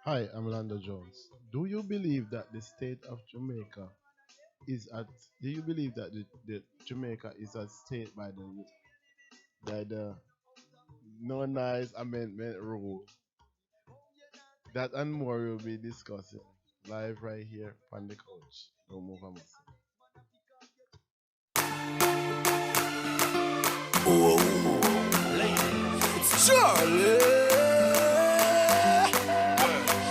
Hi, I'm Lando Jones. Do you believe that the state of Jamaica is at? Do you believe that the Jamaica is at state by the No Nice Amendment rule? That and more we'll be discussing live right here on the couch. Don't move a muscle. It's Charlie.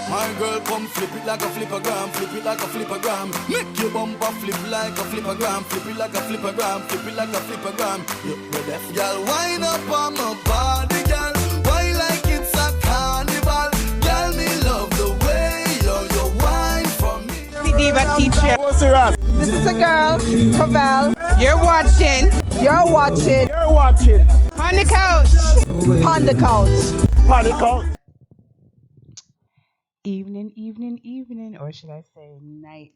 My girl, come flip it like a flippergram, flip it like a flippergram. Make your bumper flip like a flippergram, flip it like a flippergram, flip it like a flippergram. You ready? Girl, wind up on my body, girl. Why like it's a carnival? Girl, me love the way you wine for me. The Diva teacher. This is a girl, Cavell. You're watching. On the couch. Evening, or should I say night.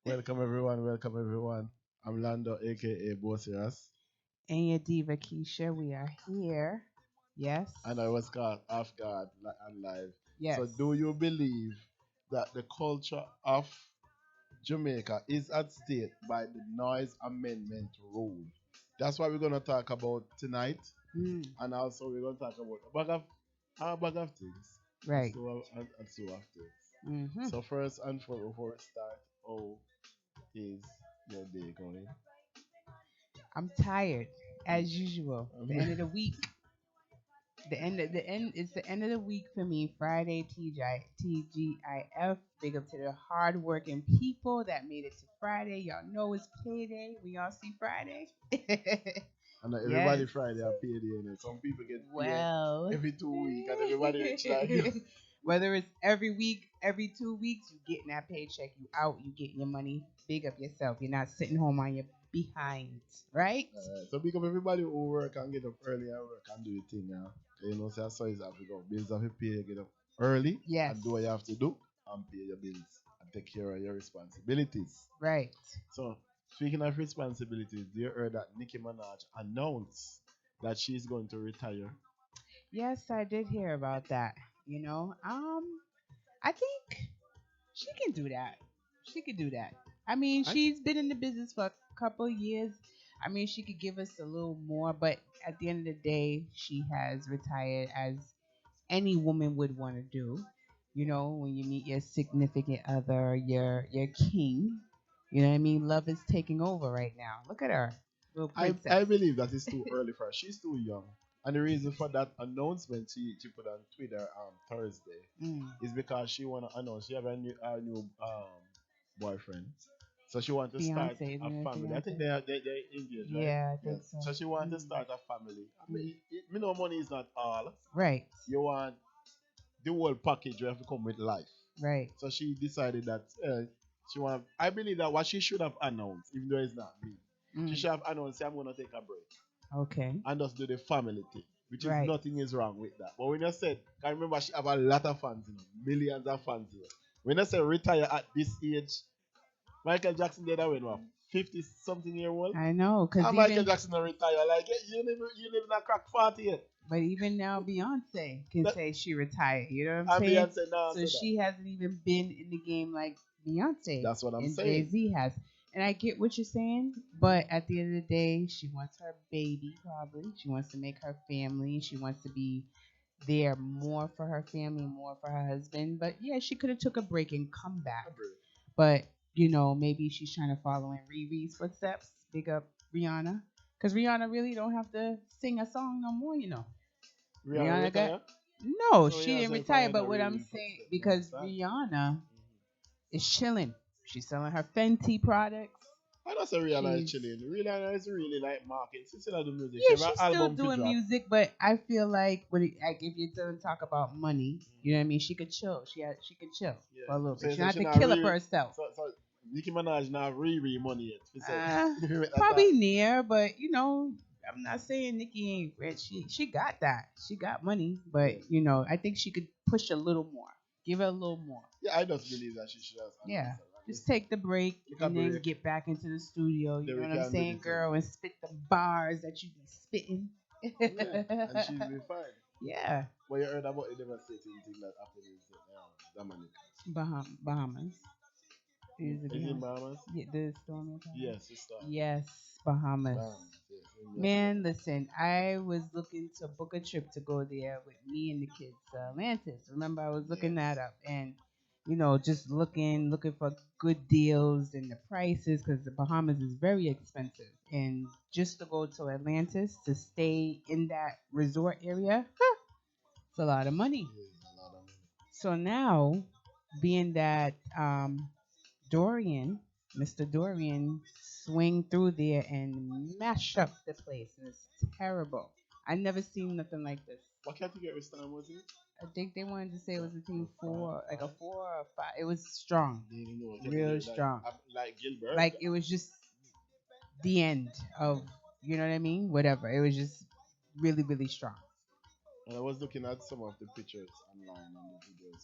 Welcome everyone. Welcome everyone. I'm Lando, aka Bosiras, And your Diva Keisha, we are here. Yes. and I was caught off guard and live. Yes. So, do you believe that the culture of Jamaica is at stake by the Noise Amendment Rule? That's what we're going to talk about tonight. Mm, And also, we're going to talk about a bag of things. right. And so of things. Mm-hmm. So, first and foremost, before we start, how is your day going? I'm tired, as usual. The end of the week. It's the end of the week for me. Friday, TGIF. Big up to the hardworking people that made it to Friday. Y'all know it's payday. We all see Friday. And everybody Yes. Friday are paid in it. Some people get paid Well, every 2 weeks, and everybody rich like you. whether it's every week, every 2 weeks, you getting that paycheck. You out, you getting your money. Big up yourself. You're not sitting home on your behind, right? So big up everybody who work and get up early and work and do the thing. You know, so that's how it's have to go. Bills have to pay, get up early Yes. and do what you have to do and pay your bills and take care of your responsibilities. Right. So speaking of responsibilities, you heard that Nicki Minaj announced that she's going to retire. Yes, I did hear about that. I think she can do that. She could do that. I mean, I, she's been in the business for a couple years. I mean, she could give us a little more, but at the end of the day, she has retired as any woman would want to do. When you meet your significant other, your king. You know what I mean? Love is taking over right now. Look at her, little I princess. believe that it's too early for her. She's too young. And the reason for that announcement she put on Twitter on Thursday Mm. is because she wanna announce she have a new boyfriend. So she want to start Beyonce, a isn't it? family. I think Beyonce? they engaged, right? Yeah, I think Yes. so. So she want to Mm. start a family. I mean, me know money is not all. Right, You want the whole package. You have to come with life. right. So she decided that she want. I believe that what she should have announced, even though it's not me, she Mm. should have announced, "I'm gonna take a break Okay. and just do the family thing," which is Right. nothing is wrong with that. But when you said, I remember she have a lot of fans, millions of fans here. When I say retire at this age, Michael Jackson did that when what, 50 something year old? I know, cause And Michael even Jackson don't retire like you live in a crack 40 yet. but even now Beyonce can That- say she retired. You know what I'm And saying? Beyonce now So say she hasn't even been in the game like Beyonce That's what I'm and saying. Jay Z has. And I get what you're saying, but at the end of the day, she wants her baby probably. She wants to make her family. She wants to be there more for her family, more for her husband. But yeah, she could have took a break and come back. But maybe she's trying to follow in Riri's footsteps. Big up Rihanna, because Rihanna really don't have to sing a song no more. Rihanna Rihanna got retire? no, So she Rihanna didn't say retire. follow But the what I'm Riri saying, footsteps, you because understand? Rihanna is chilling. She's selling her Fenty products. I don't say Rihanna is She's chilling. Rihanna is really like marketing. She still do music. yeah, She have she's an still album to doing drop. music, but I feel like like if you don't talk about money, you know what I mean. She could chill. She could chill Yeah. for a little So, bit. She so don't have she to not kill up Riri. herself. So Nicki Minaj not Riri money yet. She said. Uh, At Probably that. near, but I'm not saying Nikki ain't rich. She got that. She got money, but Yeah. I think she could push a little more. Give her a little more. Yeah, I just believe that she should have Yeah. announced that. Just take the break Take a and then break. get back into the studio. You Then know we what I'm can do saying, the thing. girl, and spit the bars that you be spitting. Yeah, and she's been fine. Yeah, But you heard about the devastating thing that happened in Dominica. Bahamas. Is it Is it in Bahamas? Bahamas? Yeah, the storm in Bahamas. Yes, it's that. Yes, Bahamas. Bahamas, yes. In yesterday. Man, listen, I was looking to book a trip to go there with me and the kids to Atlantis. Remember, I was looking Yes. that up and, just looking for good deals and the prices because the Bahamas is very expensive. And just to go to Atlantis to stay in that resort area, it's a lot of money. Yes, a lot of money. So now, being that Dorian, Mr. Dorian, swing through there and mash up the place, and it's terrible. I never seen nothing like this. What category time was it? I think they wanted to say it was between four, like a Five? 4 or 5. It was strong, They didn't know. real strong. Like Gilbert. Like it was just the end of, you know what I mean? Whatever. It was just really, really strong. And I was looking at some of the pictures online and the videos.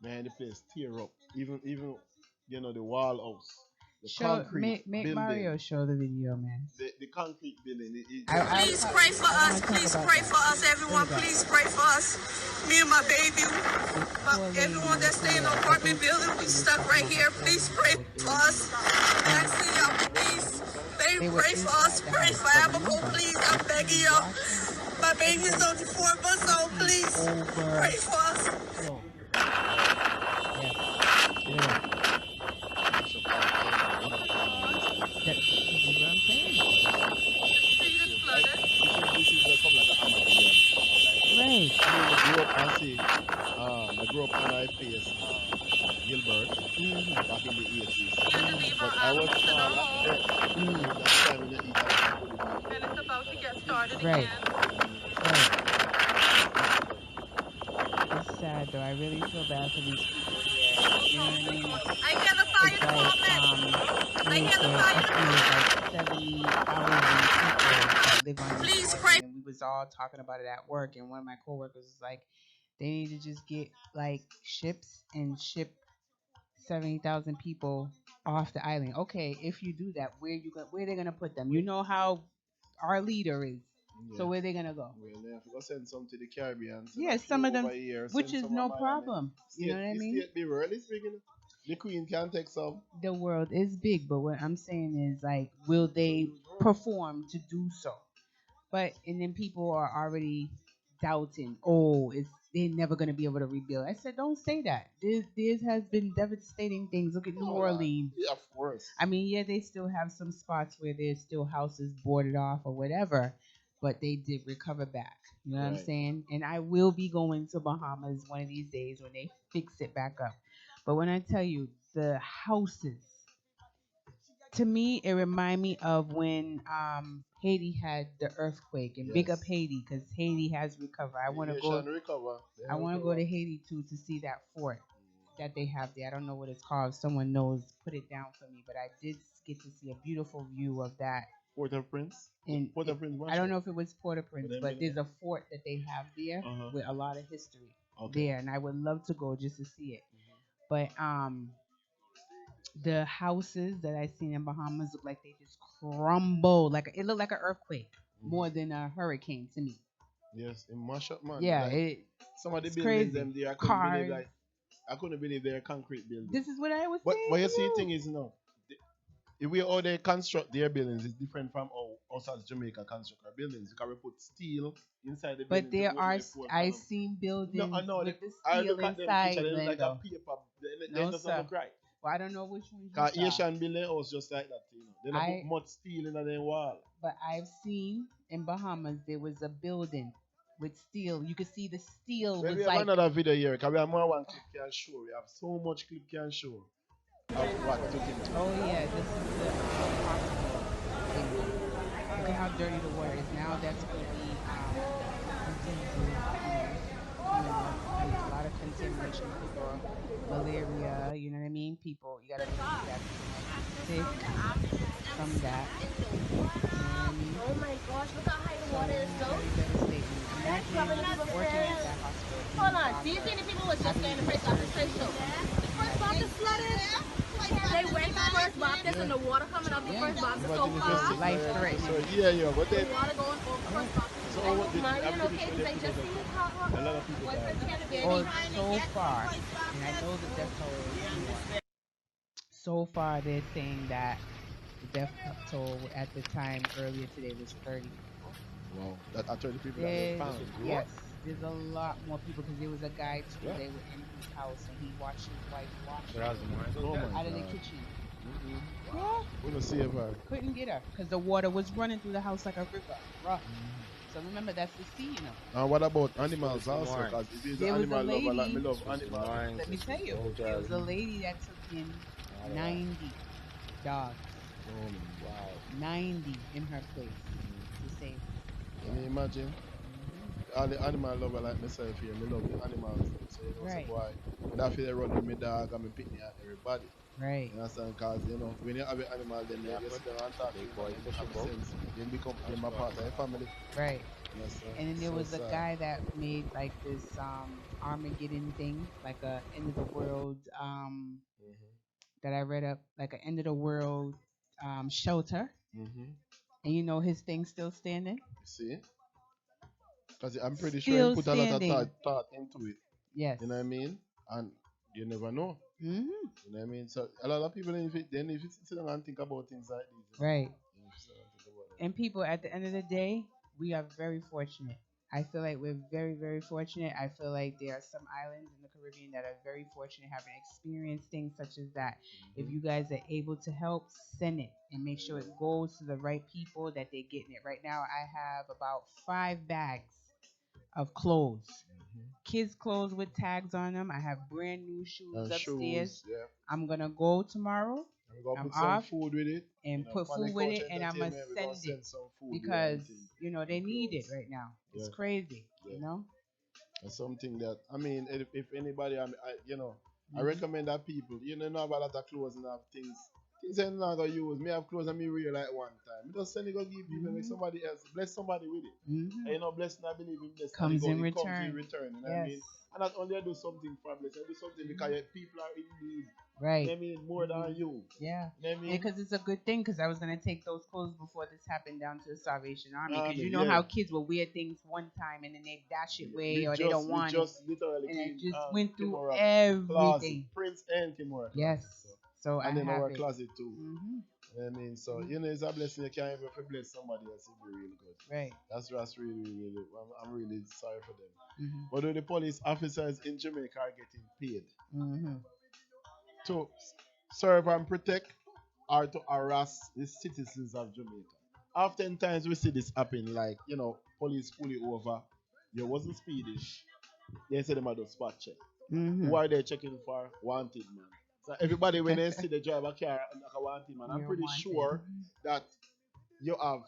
Man, the place tear up. Even the wall house, the concrete Make building, Mario show the video, man. the concrete building. Please pray for us. Please pray for us, everyone. Please pray for us. Me and my baby. Everyone that stay in the apartment building, we stuck right here. Please pray for us. Asking y'all, please. Pray for us. Pray for Abigail, please. I'm begging y'all. My baby's only 4 months old. Please pray for us. This is come like a Armageddon. Right. I grew up on IPS Gilbert back in the 80s. But I was that time in the eat And it's about to get started Right. again. It's sad though. I really feel bad for these people here. You know what I mean? I hear the fire It's like I hear the fire. like 70,000 people that live on this Please island, pray. and we was all talking about it at work. And one of my coworkers was like, they need to just get like ships and ship 70,000 people off the island. Okay, if you do that, where they gonna put them? You know how our leader is. So where they gonna go? Well, they have to go send some to the Caribbean. Yeah, some of them, over here, which send is some no of Miami. problem. You know what I The mean? state be really speaking. The Queen can take some. The world is big, but what I'm saying is like, will they perform to do so? But and then people are already doubting. Oh, they're never gonna be able to rebuild. I said, don't say that. This has been devastating things. Look at New Orleans. Yeah, of course. I mean, yeah, they still have some spots where there's still houses boarded off or whatever, but they did recover back. You know what I'm Right. saying? And I will be going to Bahamas one of these days when they fix it back up. But when I tell you the houses, to me, it remind me of when Haiti had the earthquake. And big up Yes. Haiti because Haiti has recovered. I want to go. Recover. I want to go to Haiti too to see that fort that they have there. I don't know what it's called. If someone knows, put it down for me. But I did get to see a beautiful view of that. Port-au-Prince. And Port-au-Prince. I don't know if it was Port-au-Prince, But but there's a fort that they have there Uh-huh. with a lot of history Okay. there, and I would love to go just to see it. But the houses that I seen in Bahamas look like they just crumbled. Like it looked like an earthquake more than a hurricane to me. Yes, in mash up, man. Yeah, Like, some of the it's buildings crazy. them there, Cars. I couldn't believe they're concrete buildings. This is what I was But saying. you to see, you. the thing is, the way how they construct their buildings is different from how us as Jamaica construct our buildings. Because we put steel inside the building. But there are, I seen buildings No, I know. with the I steel look at them inside, picture, they look like a Lando. paper. They No, doesn't sir. look right. Well, I don't know which one you Because saw. Asian building house just like that, They don't put much steel in their wall. But I've seen in Bahamas there was a building with steel. You could see the steel Well, was we have like another video here because we have more one clip can show. We have so much clip can show of what took him to. oh yeah, this is the hospital thing. Look at how dirty the water is. Now that's going to be diseases, there's a lot of contamination, people, malaria, you know what I mean? People, you got to believe that people might be sick from that. You know what I mean? Oh my gosh, look how high the water is Very though. devastating. That's rubbing Imagine up working at the that hospital. Hold on, do you think the people was just getting the first box straight show? The first box is flooded. They went to the first box and the water coming up the first box is so Imagine if far. you're sick Life like that. threatening. So, but The water going over the first box. so So I what hope I'm Marion pretty okay sure because they I put just out seen the a lot of people died. boyfriend had a Oh, baby. so far, and I know the death toll is more. So far, they're saying that the death toll at the time earlier today was 30 people. Wow, that are 30 people that they There's found. yes, there's a lot more people because there was a guy too. Yeah. They were in his house and he watched his wife So washing that was the morning. Oh my out of the God. kitchen. Mm-mm. Yeah, We're gonna save her. couldn't get her because the water was running through the house like a river, rough. So remember, that's the sea, you know. And what about It's supposed animals to be also? morning. Because if he's an There was a animal lover like me lady. love Supposed to be animals. morning. Let me Supposed to tell be you, cold there was driving. a lady that took in All of that. 90 dogs, Oh man. Wow. 90 in her place to save her. Can you imagine? Hmm. All the animal lover like myself here, me love the animals them. So you know, so Right, boy, but I feel they run with my dog and me pick me at everybody. right. You understand? Cause you know, when you have an animal, then Yeah, you put sit down and talk to big him boy and then fishing have boat. sense. Then That's become a fun. part of your family. Right. You understand? And then there So was a sad. guy that made like this Armageddon thing, like a end of the world that I read up, like an end of the world shelter. Mm-hmm. And you know his thing's still standing? You see? Because I'm pretty sure he Still put a lot of standing. thought into it. Yes. You know what I mean? And you never know. Hmm. You know what I mean? So a lot of people, then if you sit down and think about things like these, you know, Right. you need to sit down and think about And people, at the end of the day, we are very fortunate. I feel like we're very, very fortunate. I feel like there are some islands in the Caribbean that are very fortunate having experienced things such as that. If you guys are able to help, send it and make sure it goes to the right people that they're getting it. Right now, I have about 5 bags of clothes, kids' clothes with tags on them. I have brand new that. shoes And upstairs. shoes, yeah. I'm gonna go tomorrow. And we're gonna I'm put some off food with it. You and know, put food with Pondicouchent it, and I'm gonna Entertainment, we're send gonna it send some food with because everything. they And need it clothes. right now. It's Yeah. crazy, Yeah. you know. That's something that I mean, if anybody, you know, I Mhm. recommend that people, you know about a lot of clothes and have things. Things I'm not gonna use. Me have clothes and me wear like one time. Me just send it go give people, make Mhm. somebody else bless somebody with it. And Mhm. you know, blessing I believe in blessing. And Comes in it comes in return. return. You know what I Yes. mean? And not only I do something for blessing, I do something because people are in need. You know Right. what I mean? More than you. Yeah. You know what I mean? Because it's a good thing. Because I was gonna take those clothes before this happened down to the Salvation Army. Because Army, you know yeah. how kids will wear things one time and then they dash it away or they don't We want it, just literally and I clean just went through Kimura closet. everything. Prince and Kimura Yes. closet. So. So I And then have our it. closet too. Mhm. You know what I mean? So, you know, it's a blessing. You can't even bless somebody else. It'd be really good. Right. That's really, I'm really sorry for them. Mhm. But the police officers in Jamaica are getting paid Mhm. to serve and protect or to harass the citizens of Jamaica. Oftentimes we see this happen, like, you know, police pull you over, you wasn't speeding, they say them are the spot check. Who Mhm. are they checking for? Wanted man. So everybody when they see the driver car like a wanted man, I'm You're pretty wanted. sure that you have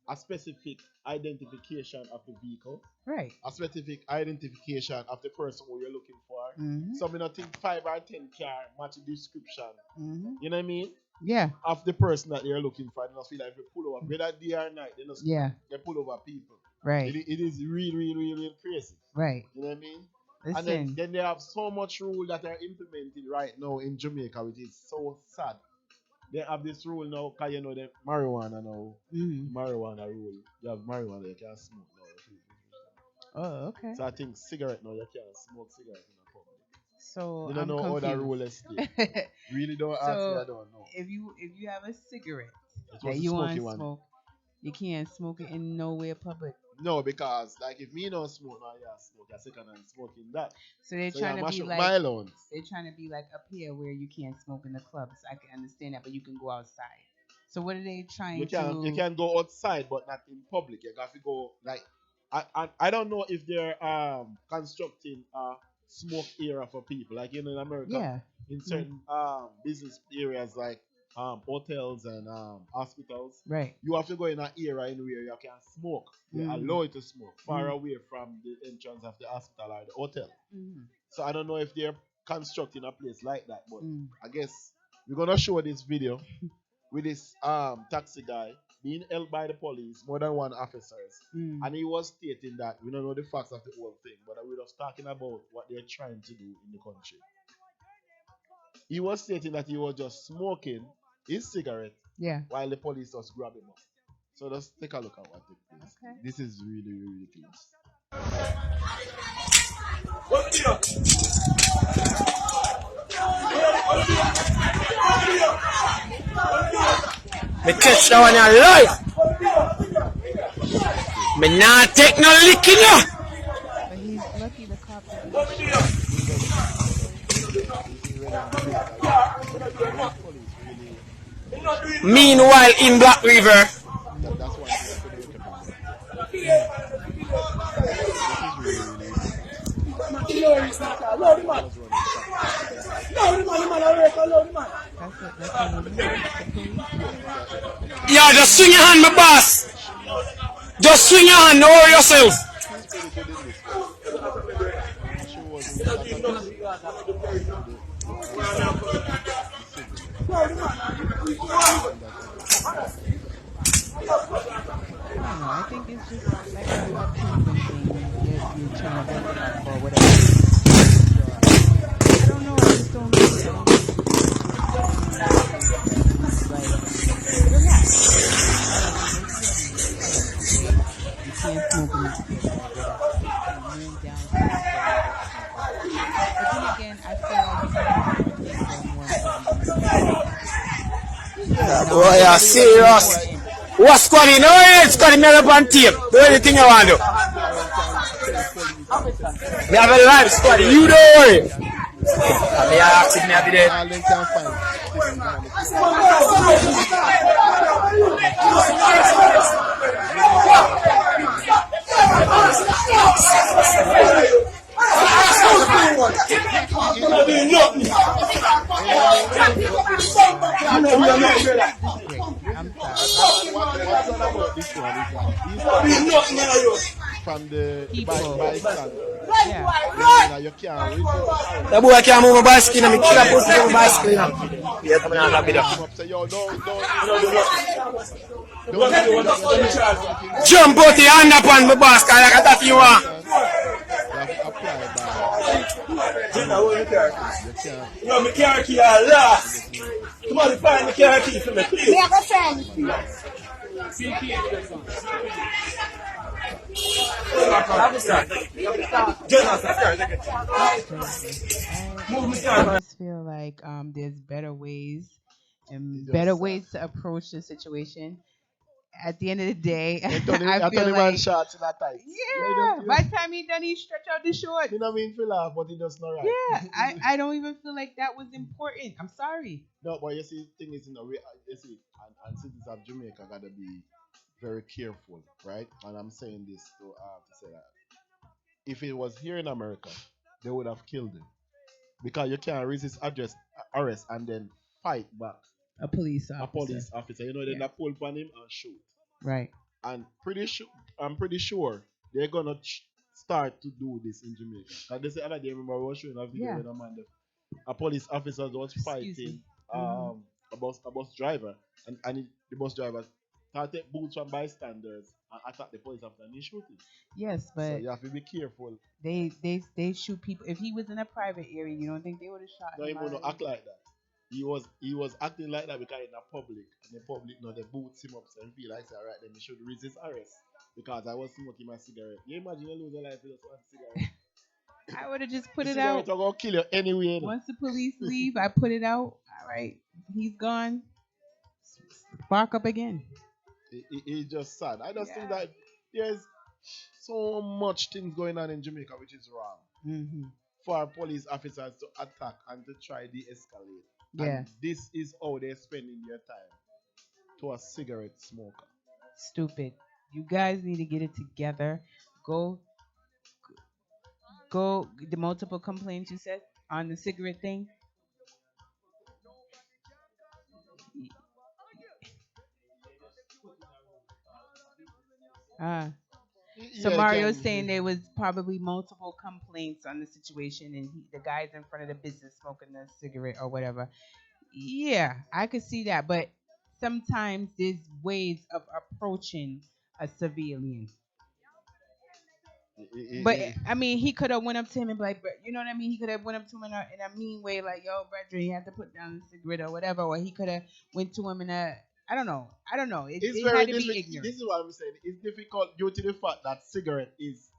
a specific identification of the vehicle, Right. a specific identification of the person who you're looking for. Mhm. So I don't think 5 or 10 car match the description. Mhm. You know what I mean? Yeah. Of the person that they're looking for. They don't feel like if you pull over, whether day or night, Yeah. they pull over people. Right. It is really crazy. Right. You know what I mean? And Listen. then they have so much rule that are implemented right now in Jamaica, which is so sad. They have this rule now, because you know the marijuana now, Mhm. marijuana rule. You have marijuana, you can smoke now. Oh, okay. So I think cigarette now, you can't smoke cigarette in the public. So You don't I'm know how that rule is confused. still. Really don't ask me, So I don't know. if you have a cigarette It that was the you want smoky to one. smoke, you can't smoke it in nowhere public. No, because like if me don't smoke now, yeah, smoke a second and smoking that. So they're So trying yeah, to mash be up like my loans. they're trying to be like up here where you can't smoke in the clubs. I can understand that, but you can go outside. So what are they trying You to? can go outside but not in public. You got to go like I don't know if they're constructing a smoke area for people. Like in America, Yeah. in certain business areas like hotels and hospitals, Right. you have to go in an area in where you can smoke. They allow you to smoke far away from the entrance of the hospital or the hotel. Mhm. So I don't know if they're constructing a place like that, but Mm. I guess we're gonna show this video with this taxi guy being held by the police, more than one officers, Mm. and he was stating that we don't know the facts of the whole thing, but we was talking about what they're trying to do in the country. He was stating that he was just smoking his cigarette Yeah. while the police was grabbing him up. So let's take a look at what took place. Okay. This is really, really ridiculous. Me catch that one alive. Me not take no licking you. But he's lucky the cop didn't shoot. He doesn't care. You see, when in Jamaica, when police really Meanwhile, in Black River, that's one thing I could recommend them. Mm. This is really, really ridiculous. He was running traffic at the time. That's what it is. The police. Yes, exactly. yeah, just swing your hand, my boss. Just swing your hand, don't worry yourself. She's pretty good in this one. She was in contact with the civilian and that kind of thing. I don't know. I think it's just like a proven thing. You're trying to build it up or whatever. So, I don't know. I just don't know. I don't think it's like relax. You can't smoke in the cigarette or whatever. You moon down to the but then again, I feel like sometimes things are more important than Oh, yeah, serious. What's squad in? Oh, squad me up on tape. Do anything you want to do. Me have a live squad. You don't worry. Me ask me have it. Darling can find sitting behind the I'm sorry. and what's on about this one is that he's from the People. bystander. Yeah. You can't resist. The boy can't move my bicycle. Me kill a put my bicycle. Yeah, come on, I'll be there. Come up, say, yo, don't Jump out the hand upon my bicycle like that you want. you have to apply by. You can't. Yo, me can't key a last. Come on, find the car key for me, please. Me have a friend. I just feel like there's better ways and better ways to approach the situation. At the end of the day, I feel like shots in that tight. yeah. By the time he done, he stretch out the short. You know what I mean? Feel laugh, but it does not right. Yeah, I don't even feel like that was important. I'm sorry. No, but you see, the thing is, you see, and citizens of Jamaica gotta be very careful, right? And I'm saying this to say that if it was here in America, they would have killed him because you can't resist arrest and then fight back A police a officer. police officer. You know, then Yeah. they pull upon him and shoot. Right. And I'm pretty sure they're gonna start to do this in Jamaica. Cause they say other day, remember I was showing a video Yeah. when a police officer was Excuse fighting me. Mhm. a bus driver, and the bus driver started boots from bystanders and attacked the police officer and he shoot him. Yes, So but you have to be careful. they shoot people. If he was in a private area, you don't think they would have shot Don't him even already? act like that. He was acting like that because in the public, and the public know they boots him up, so he feel like say, alright, then he should resist arrest because I was smoking my cigarette. You imagine you lose your life with just one cigarette. I would have just put The it cigarette out. are gonna kill you anyway. You know? Once the police leave, I put it out. All right, he's gone. Spark up again. It's just sad. I just think Yeah. that there's so much things going on in Jamaica which is wrong Hmm. for police officers to attack and to try de-escalate. Yeah. And this is how they're spending their time to a cigarette smoker. Stupid. You guys need to get it together. Go, go. The multiple complaints you said on the cigarette thing. Ah. So Yeah, Mario's can, saying there was probably multiple complaints on the situation, and the guy's in front of the business smoking a cigarette or whatever. Yeah, I could see that, but sometimes there's ways of approaching a civilian. But I mean, he could have went up to him and be like, "Bro," you know what I mean? He could have went up to him in a mean way, like, "Yo, brethren, you have to put down the cigarette or whatever." Or he could have went to him in a I don't know. I don't know. It's It had very to be difficult. ignorant. This is what I'm saying. It's difficult due to the fact that cigarette is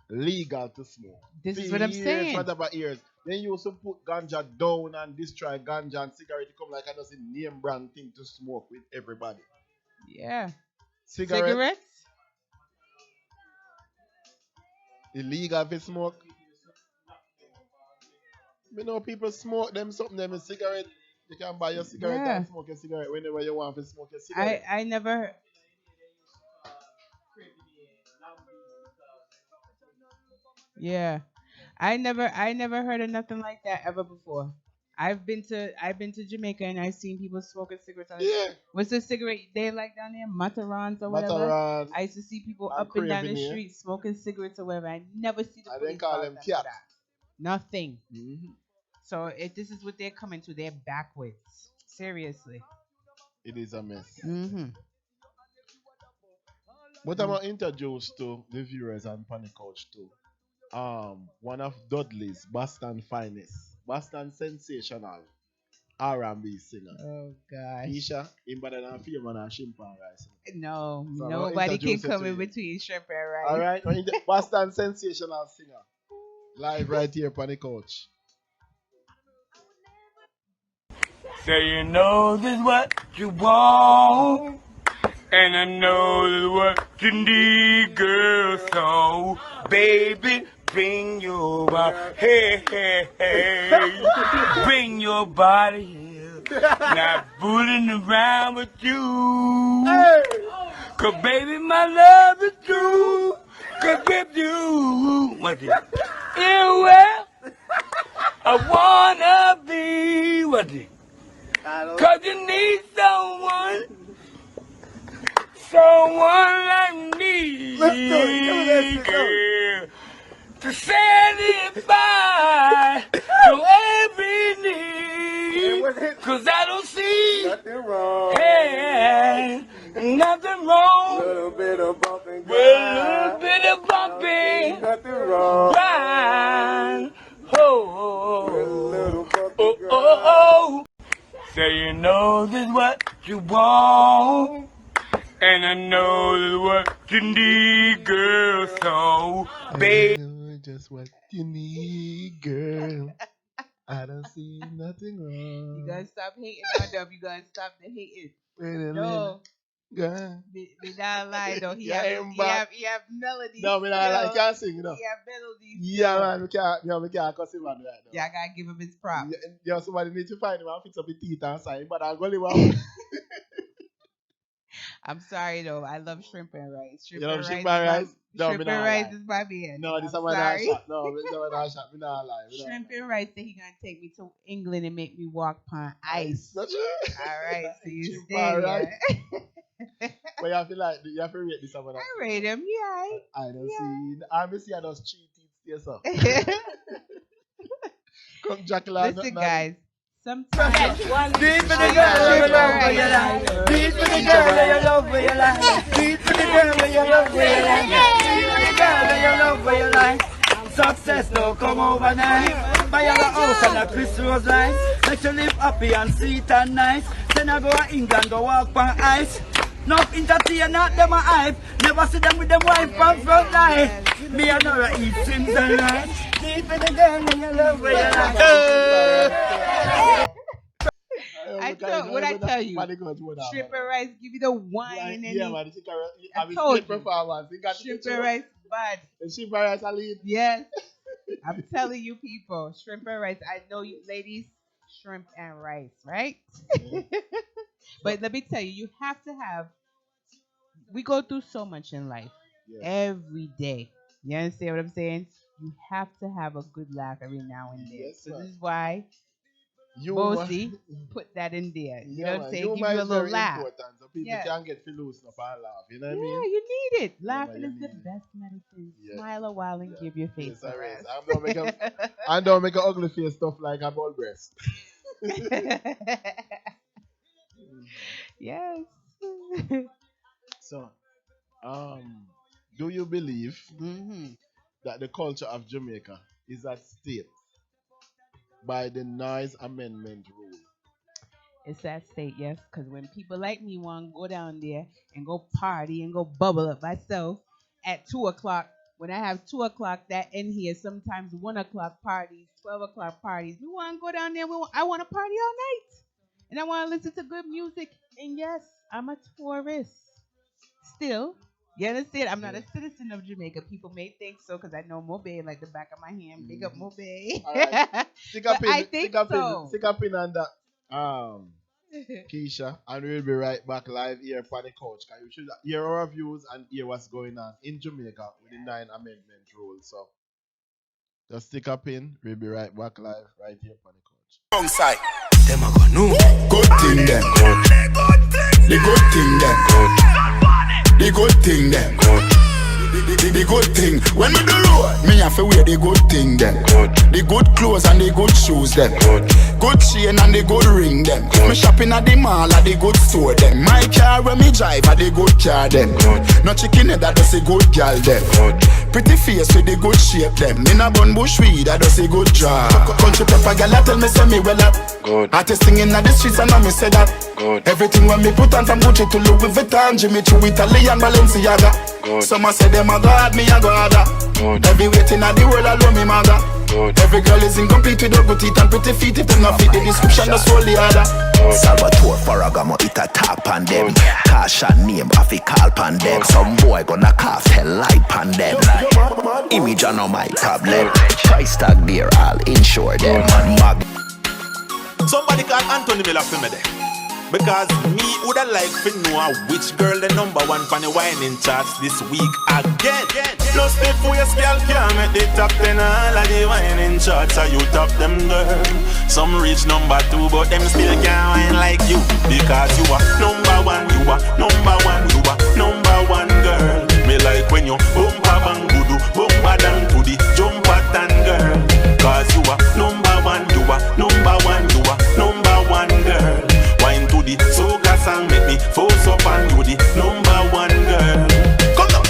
legal to smoke. This For is what I'm years, saying. whatever years. Then you also put ganja down and destroy ganja and cigarette come like a name brand thing to smoke with everybody. Yeah. Cigarette Cigarettes? illegal to smoke. You know people smoke them something them a cigarette. You can buy your cigarette Yeah. and smoke your cigarette whenever you want to smoke your I cigarette. I never. Yeah. I never heard of nothing like that ever before. I've been to Jamaica and I've seen people smoking cigarettes on. Yeah. What's the cigarette they like down there? Matarans or whatever. Mataran I used to see people and up and down craving the here. street smoking cigarettes or whatever. I never see the I then police call bars them down for cat. that. Nothing. Hmm. So if this is what they're coming to, they're backwards. Seriously. It is a mess. Mm-hmm. But I'm gonna introduce to the viewers and Pondicouchent too. One of Dudley's Boston finest, Boston sensational R&B singer. Oh gosh. Keisha, in better than fame and shrimp and rice. No, So I'm gonna nobody can introduce her come to in you. between shrimp and rice. All right, Boston sensational singer, live right here on the couch. Say you know this is what you want, and I know this is what you need, girl. So, baby, bring your body, hey, hey, hey, bring your body here. Not fooling around with you, 'cause baby, my love is true. 'Cause with you, what is it? Yeah, well, I wanna be what is it? 'Cause you need someone like me, girl, to satisfy your every need. 'Cause I don't see hey, nothing wrong. Little bit of bumping, Well, a little bit of bumping, nothing wrong. grind. Oh, Little bumping, oh, oh, oh. Say you know this is what you want, and I know this is what you need, girl. So, baby. I know just what you need, girl. I don't see nothing wrong. You gotta stop hating on them. You gotta stop the hating. Wait a minute. No, Girl. me not lie though. He Yeah, have I'm he back. have he have melodies. No, me not like can't sing, you know. He have melodies. Yeah, still. man, we can't cuss him man right now. Yeah, I gotta give him his props. Yeah, somebody need to find him and fix up the teeth and sign, but I'll go live out. I'm sorry though. I love shrimp and rice. You love shrimp and rice? No, Shrimp me and not rice lie. is my man. No, this I'm is my sorry. shot. No, this is my shot. Me not lie. Me not Shrimp lie. and rice that he gonna take me to England and make me walk on ice. Not sure. All right, so you Shrimp stay and there. rice. But you have to like, you have to rate this one. I rate him. Yeah. I don't Yeah. see. I'm see I just cheat it yourself. Come Jacqueline. Listen, guys. Sometimes Deep in the girl where you love where you like. Deep in the girl where you love where you like. Deep in the girl where you love where you like. Deep in the girl where you love where you like. Success don't come overnight. Buy a house and a Christmas lights. Let you live happy and sweet and nice. Then I go to England, go walk on ice. No entertainer, them a hype. Never see them with them wife from front line. Me and her eat things and rice. Deep in the girl where you love where you like. I tell you, shrimp and rice give you the wine and Yeah, the man. I I told split you. performance. You got shrimp and rice bad. The shrimp and rice I lead. Yes, I'm telling you, people, shrimp and rice. I know you, ladies, shrimp and rice, right? But let me tell you, you have to have. We go through so much in life Yes. every day. You understand what I'm saying? You have to have a good laugh every now and then. Yes, So ma'am. this is why Humor. Bossy put that in there. You know what I'm saying? Humor Give you a is little very laugh. important, so people Yeah. can get to loosen up and laugh. You know what I Yeah, mean? you need it. Yeah, Laughing man, is you the need it. best medicine. Yeah. Smile a while and give your face Yes, a I rest. don't make an ugly face stuff like a ball breast. Yes. So, do you believe hmm that the culture of Jamaica is at stake by the noise amendment rule? It's that state, yes. Because when people like me want to go down there and go party and go bubble up myself at 2 o'clock, when I have 2 o'clock, that in here sometimes 1 o'clock parties, 12 o'clock parties. We want to go down there. I want to party all night, and I want to listen to good music. And yes, I'm a tourist still. You understand? I'm not Yeah. a citizen of Jamaica. People may think so because I know Mobe like the back of my hand. Big up Mhm. Mobe. All right. Stick a But I pin. think so. Stick a pin on that. Keisha, and we'll be right back live here on the couch. Cause you should hear our views and hear what's going on in Jamaica with the 9 amendment rule. So just stick a pin. We'll be right back live right here on the couch. Wrong side. Them a go no. Good thing them. The good thing them. The good thing them. The good thing. When me do road, me have to wear the good thing them. The good clothes and the good shoes them. Good chain and the good ring them. Me shopping at the mall at the good store them. My car when me drive at the good car them. No chicken head that does a good gal them. Pretty face with the good shape them. Me na bun bush weed that does a good job. Country pepper gal tell me say me well up. Artist singing at the streets and now me say that. Everything when me put on from Gucci to Louis Vuitton, Jimmy Choo, Italian Balenciaga. Some a say them a god, me a god. Every waiting at the world alone me maga. Every girl is incomplete with her good teeth and pretty feet. If them not fit the description, that's all the other. Salvatore Farragamo it a tap on them. Cash and name afi call pan them. Some boy gonna cough hell light pan them. Image are no my problem. Price tag there, I'll insure them. Mag Somebody call Anthony Miller for me there. Because me woulda like to know which girl the number one for the whining charts this week again. Plus the voice girl can't make the top 10 all of the whining charts. So you top them girl. Some reach number 2 but them still can't whine like you. Because you are number one, you are number one, you are number one girl. Me like when you bumpa bang budu, bumpa down to the jumper tan girl. Cause you are number one, you are number one, you are number one girl. Wine to the soca song, make me force up and you the number one girl. Come on,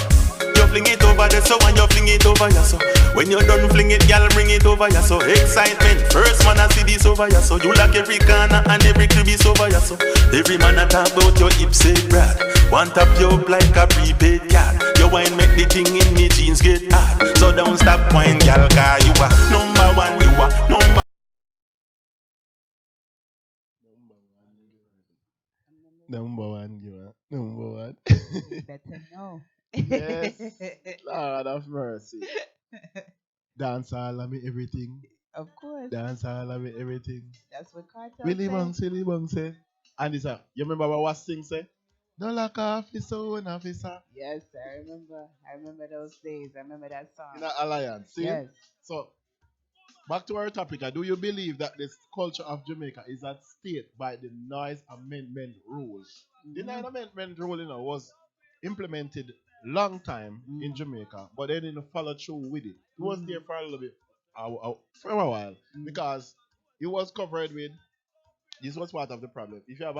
you fling it over there, so when you fling it over here, so when you done fling it, girl, bring it over here, so excitement. First man I see this over here, so you like every corner and every crevice over here, so every man I talk about your hips say brag. One tap you up like a prepaid card. Your wine make the thing in the jeans get hard. So don't stop wine, girl, cause you are number one, you are number. Number one, you are number one. Better know. Yes, Lord of mercy. Dance all of me everything. Of course. Dance all of me everything. That's what Cartel Willie Bang say. And it's a, you remember what Sting say? No lack of officer, own officer. Yes, I remember. I remember those days. I remember that song. In an alliance. See? Yes. So, back to our topic. Do you believe that this culture of Jamaica is at stake by the Noise Amendment rules? The Noise Amendment rule, was implemented long time in Jamaica, but they didn't follow through with it. It was there for a little bit, for a while, because it was covered with. This was part of the problem. If you have,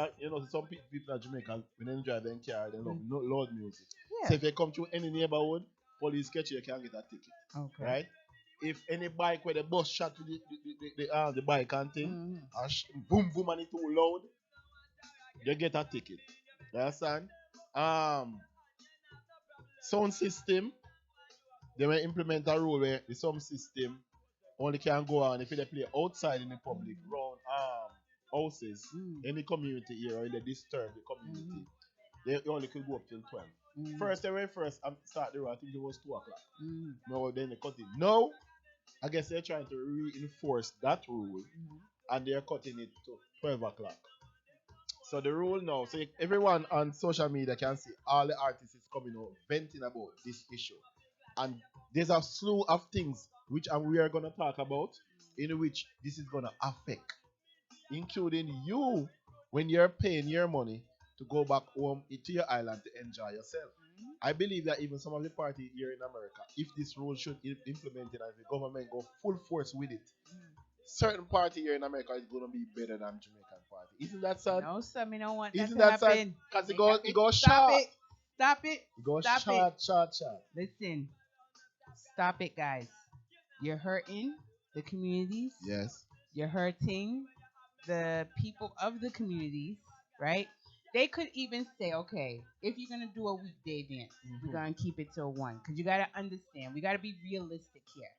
some people in Jamaica, when they drive their car, they love loud music. Yeah. So if you come to any neighborhood, police catch you, you can get a ticket. Okay. Right? If any bike where the bus shot to the bike and thing, and boom boom and it too loud, you get a ticket. You understand? Sound system, they will implement a rule where the sound system only can go on if they play outside in the public, round houses, in the community here or in the disturbed the community. They only could go up till 12. First, they were first start the rule, I think it was 2 o'clock. No, then they cut it. Now, I guess they're trying to reinforce that rule and they're cutting it to 12 o'clock. So the rule now, so everyone on social media can see all the artists is coming out venting about this issue. And there's a slew of things which we are going to talk about in which this is going to affect, including you when you're paying your money to go back home to your island to enjoy yourself. I believe that even some of the party here in America, if this rule should be implemented and the government go full force with it, certain party here in America is going to be better than Jamaican party. Isn't that sad? No, sir, me don't want Isn't that to that sad? happen. Because it goes Stop short. it. Stop it. It goes Stop short. Listen. Stop it, guys. You're hurting the communities. Yes. You're hurting the people of the communities, right? They could even say, okay, if you're gonna do a weekday dance, we're gonna keep it till one, because you gotta understand, we gotta be realistic here.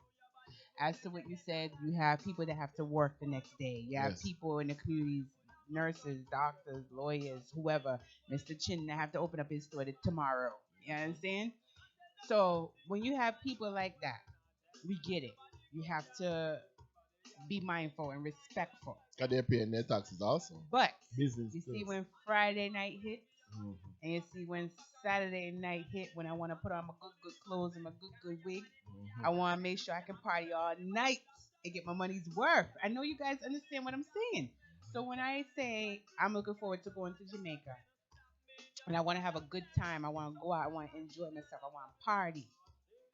As to what you said, you have people that have to work the next day. You have Yes. people in the communities, nurses, doctors, lawyers, whoever, Mr. Chin, that have to open up his store tomorrow. You understand? So when you have people like that, we get it. You have to be mindful and respectful. Because they're paying their taxes also. But Business you see, too. when Friday night hits, Mhm. and you see when Saturday night hit, when I want to put on my good clothes and my good wig, I want to make sure I can party all night and get my money's worth. I know you guys understand what I'm saying. So when I say I'm looking forward to going to Jamaica and I want to have a good time, I want to go out, I want to enjoy myself, I want to party.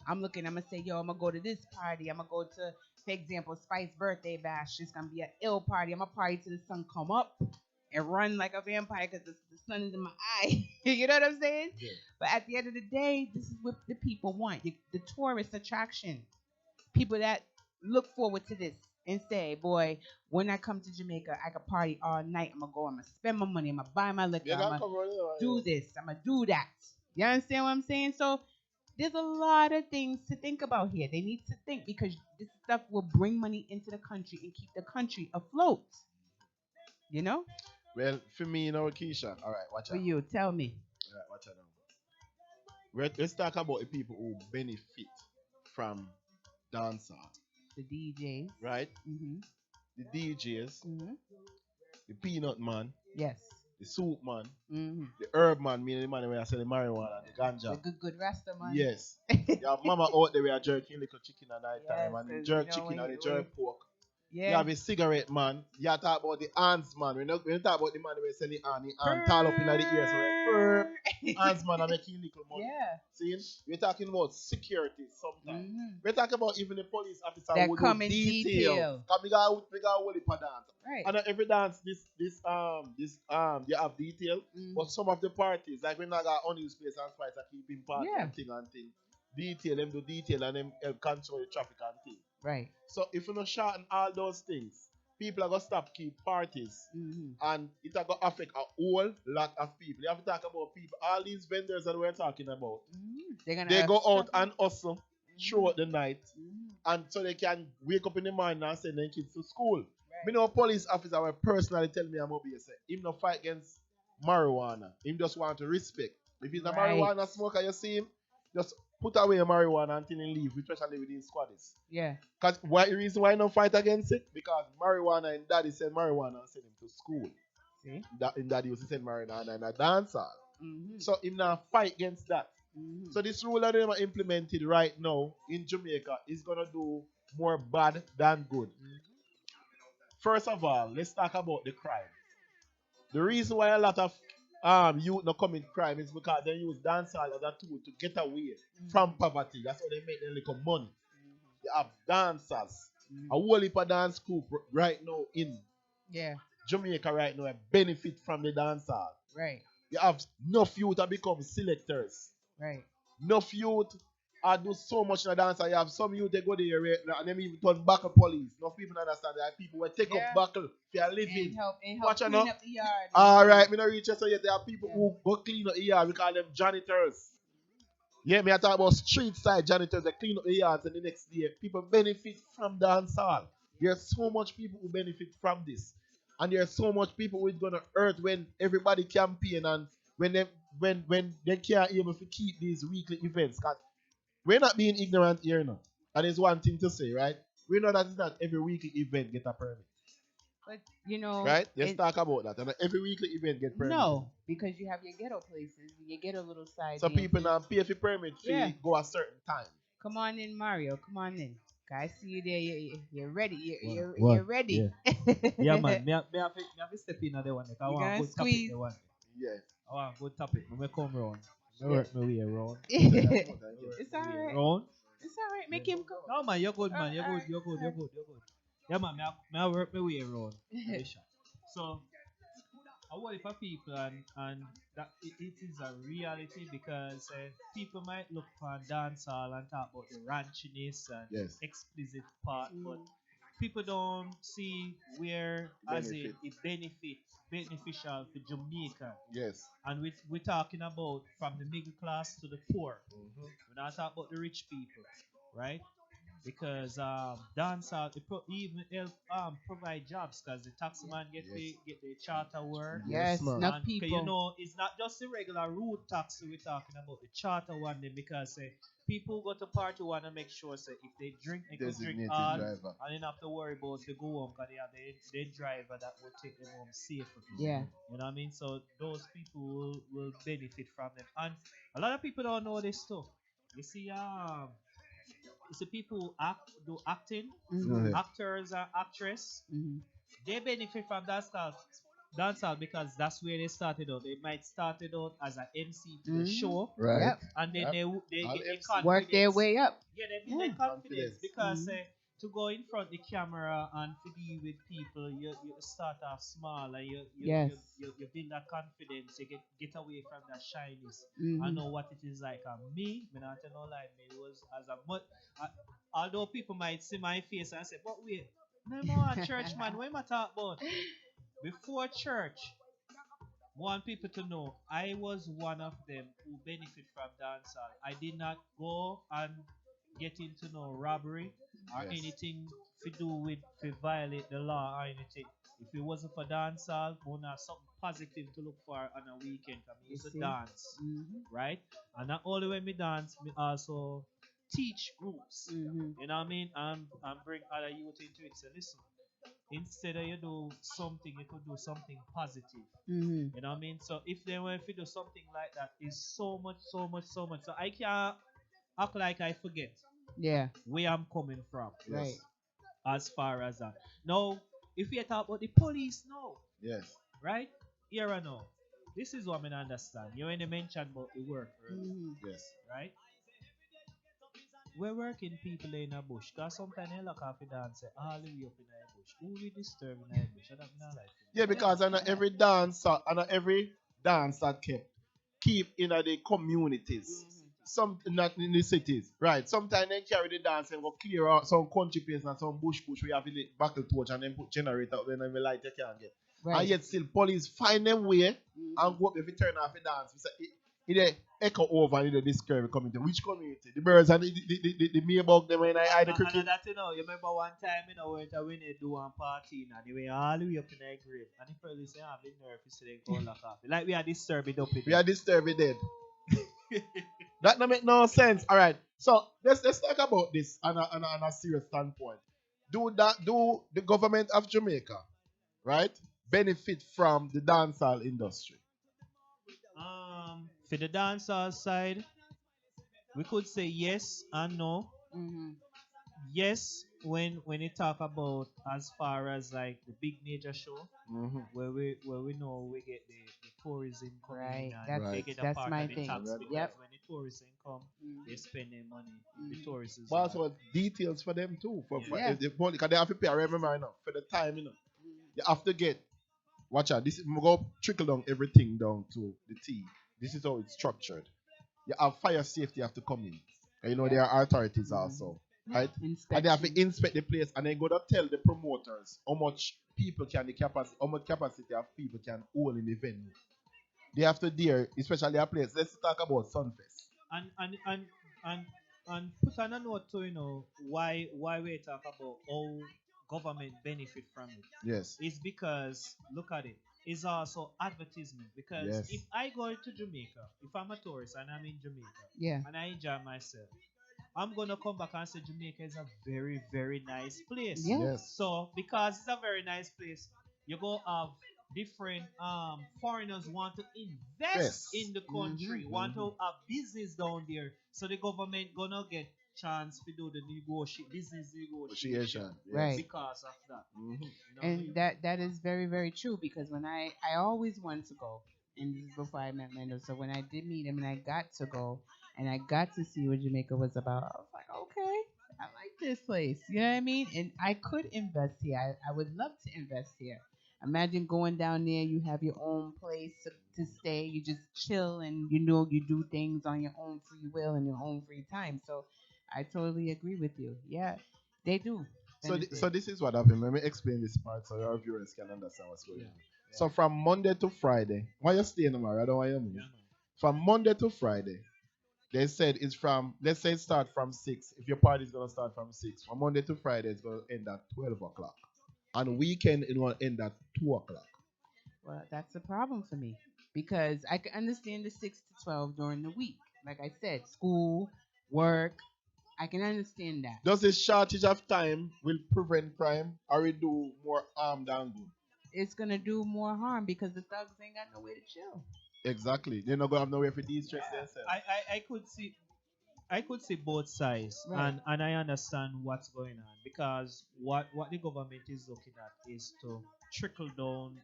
I'm gonna say, yo, I'm gonna go to this party. I'm gonna go to, for example, Spice birthday bash. It's gonna be an ill party. I'm gonna party till the sun come up and run like a vampire because the sun is in my eye. You know what I'm saying? Yeah. But at the end of the day, this is what the people want. The tourist attraction. People that look forward to this and say, boy, when I come to Jamaica, I can party all night. I'm gonna go, I'm gonna spend my money, I'm gonna buy my liquor, You I'm got gonna come on, do this, I'm gonna do that. You understand what I'm saying? So there's a lot of things to think about here. They need to think because this stuff will bring money into the country and keep the country afloat. You know? Well, for me, Keisha. All right, watch For out. you, tell me. All right, watch out now. Let's talk about the people who benefit from dancehall, The DJs. right? Mm-hmm. The DJs, Mm-hmm. the peanut man, Yes. the soup man, Mm-hmm. the herb man, meaning the man where I sell the marijuana, the The ganja. good Rasta man. Yes. You have mama out there where I jerking little chicken at night time Yes, and the 'cause jerk you know chicken and the when- jerk pork. You Yeah. have a cigarette man. You talk about the ants man. We don't talk about the man who sell the ant tall up in the ear. So ants man are making little money. Yeah. See? We're talking about security sometimes. Mm-hmm. We're talking about even the police officer That who come do in detail. detail. Cause we got hold it for dance. Right. And every dance you have detail. Mhm. But some of the parties, like we not got unused place and spice are keeping party Yeah. and thing. Detail them do detail and them help control the traffic and thing. Right. So if you not shorten all those things, people are gonna stop keep parties. Mm-hmm. And it are gonna affect a whole lot of people. You have to talk about people. All these vendors that we're talking about, Mm-hmm. They're gonna they go out suffer. and hustle throughout the night, Mhm. and so they can wake up in the morning and send their kids to school. Right. Me know a police officer will personally tell me I'm gonna be say him no fight against marijuana. Him just want to respect. If he's a Right. marijuana smoker, you see him, just put away your marijuana until he leave, especially within squaddies. Yeah. Cause why the reason why I don't fight against it? Because marijuana and daddy said marijuana and send him to school. See? That in daddy used to send marijuana in a dance hall. Mm-hmm. So him now fight against that. Mm-hmm. So this rule that they are implemented right now in Jamaica is gonna do more bad than good. First of all, let's talk about the crime. The reason why a lot of youth not commit crime is because they use dancehall as a tool to get away from poverty. That's how they make their little money. They have dancers. A whole heap of dance group right now in Yeah. Jamaica right now benefit from the dancehall. Right. You have enough youth that become selectors. Right. Enough youth do so much in the dance. You have some youth they go there right now and them even turn buckle police. Enough people understand that people will take Yeah. up buckle for a living. And help Watch clean out up the yard. Alright, me not reach so yet. There are people Yeah. who go clean up the yard. We call them janitors. Yeah, me I talk about street side janitors that clean up the yards and the next day people benefit from dancehall. There's so much people who benefit from this. And there's so much people who is gonna hurt when everybody campaign and when they can't able to keep these weekly events. Cause we're not being ignorant here now. And there's one thing to say, right? We know that it's not every weekly event get a permit. But you know, Right? Let's talk about that. And every weekly event get permit. no, because you have your ghetto places, your ghetto little side. So people dances. now pay for permit fee Yeah. go a certain time. Come on in, Mario. Come on in. I see you there. You're ready. You're What? ready. Yeah, man. Me have to step in on the one. Like, I You want gonna a good squeeze? topic. The one. Yeah. I want a good topic. When we come round, me work my way around. It's all right. Round. It's all right. Make him go. No, man, you're good, man. You're Alright, good. You're good. You're good. You're good. Yeah, man. Me I work my way around. the shop. So, I worry for people, and that it is a reality because people might look on dancehall and talk about the raunchiness and Yes. explicit part, but people don't see where as in Benefit. it beneficial for Jamaica. Yes. And we're talking about from the middle class to the poor. Hmm. We're not talking about the rich people, right? Because dancehall it even help provide jobs because the taxi man Yes. get the charter work. Yes, Yes, man. enough And 'cause you people. know, it's not just the regular route taxi we're talking about, the charter one then because people go to party want to make sure say if they drink, they could drink Designated all driver. and then have to worry about to go home because they have their driver that will take them home safely. Yeah. You know what I mean? So those people will benefit from them. And a lot of people don't know this stuff. You see, people who do acting, Mhm. Okay. actors and actress, Mhm. they benefit from that stuff dancehall because that's where they started out. They might started out as an MC to the Mhm. show, Right. Yep. and then Yep. they All get the MC. Work their confidence. way up. Yeah, they build Yeah. their confidence Confidence. because Mhm. to go in front the camera and to be with people, you start off small and Yes. you build that confidence. You get away from that shyness. I Mhm. know what it is like. And me not tell no lie, me was as a much. Uh, although people might see my face and say, but wait, no more a church man. What am I talk about? Before church, want people to know I was one of them who benefit from dancehall. I did not go and get into no robbery or Yes. anything to do with to violate the law or anything. If it wasn't for dancehall, we would have something positive to look for on a weekend. Cause me You used to see? dance, Mhm. right? And not only when me dance, me also teach groups. Mhm. You know what I mean? And bring other youth into it. So listen, instead of you do something, you could do something positive. Mhm. You know what I mean? So if they were to do something like that, is so much, so much, so much. So I can't act like I forget Yeah. where I'm coming from Right. Yes. as far as that. Now, if we talk about the police now, Yes. right? Here and now. This is what I understand. You when you mentioned about the work earlier, Mhm. Yes. right? We're working people in a bush. Cause sometimes they look off the dance say, all the way up in a bush. Who we disturb in a bush? I don't know like Yeah, because I know every dance, I know every dance that keep in the communities. Mhm. Some not in the cities, right? Sometimes they carry the dance and go clear out some country place and some bush we have the buckle torch and then put generator up then the light you can't get. And Right. yet still police find them way Mhm. and go up if you turn off the dance. We say it echo over in the discovery community. Which community? The birds and the mailbug them when I hide the cricket. and that you remember one time when they do one party now they were all the way up in the grave and the police say have the nerve to say they go lock off. Like we are disturbed up in We are disturbed dead. That don't make no sense. All right. So let's talk about this on a serious standpoint. Do the government of Jamaica, right, benefit from the dancehall industry? For the dancehall side, we could say yes and no. Mhm. Yes, when you talk about as far as like the big major show Mm-hmm. where we know we get the tourism coming in Right. and That's they Right. get a that's part my of the thing. tax because Yep. when the tourism come, they Mhm. spend their money. The Mhm. tourists But are also details for them too. For Yeah. because they have to pay. I remember for the time, Mhm. you have to get. Watch out. This is go trickle down everything down to the T. This is how it's structured. You have fire safety have to come in. And there Yeah. are authorities Mhm. also, right? And they have to Inspection. inspect the place and then go to tell the promoters how much people can the capacity, how much capacity of people can hold in the venue. They have to dare, especially a place. Let's talk about Sunfest. and and and and and put on a note to why we talk about how government benefit from it. Yes. It's because look at it. It's also advertisement because Yes. if I go to Jamaica, if I'm a tourist and I'm in Jamaica Yeah. and I enjoy myself, I'm gonna come back and say Jamaica is a very, very nice place. Yes. Yes. So because it's a very nice place, you go have different foreigners want to invest Yes. in the country, Mhm. want to have business down there. So the government gonna get chance to do the business negotiation Negotiation. Yes. Right. because of that. Mhm. You know what I And mean? that is very very true because when I always wanted to go, and this is before I met Mendo. So when I did meet him and I got to go and I got to see what Jamaica was about, I was like, okay, I like this place. You know what I mean? And I could invest here. I would love to invest here. Imagine going down there. You have your own place to stay. You just chill and you do things on your own free will and your own free time. So I totally agree with you. Yeah, they do. benefit. this is what happened. Let me explain this part so our viewers can understand what's going Yeah. on. Yeah. So from Monday to Friday, why you staying tomorrow? I don't want you to move. Yeah, man. From Monday to Friday, they said it's from, let's say it start from 6. If your party is gonna start from 6, from Monday to Friday it's gonna end at 12 o'clock. On weekend it will end at 2 o'clock. Well, that's a problem for me because I can understand the 6 to 12 during the week. Like I said, school, work, I can understand that. Does this shortage of time will prevent crime or it do more harm than good? It's gonna do more harm because the thugs ain't got nowhere to chill. Exactly. They're not gonna have nowhere for de-stress themselves. I could see both sides, Right. and I understand what's going on because what the government is looking at is to trickle down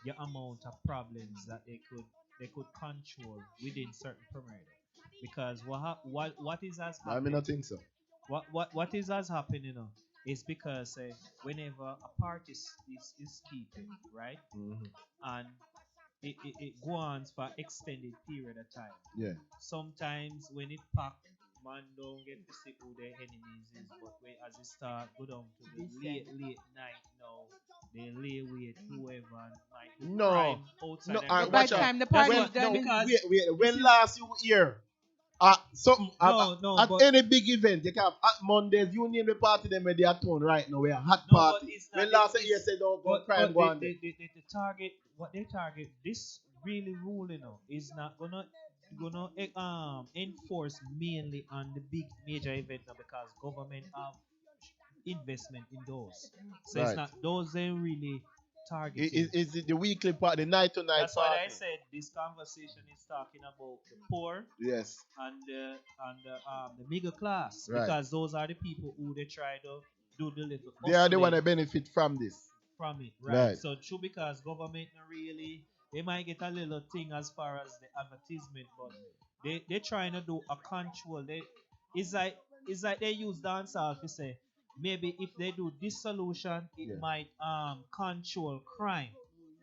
the amount of problems that they could control within certain perimeter. Because what is as I mean, happened, I think so. what is as happening, is because whenever a party is keeping right, Hmm. and it go on for extended period of time. Yeah. Sometimes when it pack, man don't get to see who their enemies is, but when as it start go down to the late night now, they lay wait whoever and might do No. crime outside No, them But by watch the out. neighborhood. time the That's party's When what done, no, because this when is last you hear something no, at but any big event, you can have at Mondays, you name the party them where they are town right now. We are hot no, but party. it's not When the, last year it's say don't go crime but go on there. the target, what they target, this really rule, is not gonna enforce mainly on the big major event now because government have investment in those. So it's Right. not those they really targeting. Is it the weekly party, the night to night That's why I party? said this conversation is talking about the poor Yes. and the middle class Right. because those are the people who they try to do the little They are the one hustling that benefit from this. from it, right? Right. So true because government not really, they might get a little thing as far as the advertisement, but they trying to do a control. It's like it's like they use dancehall to say maybe if they do this solution, it Yeah. might control crime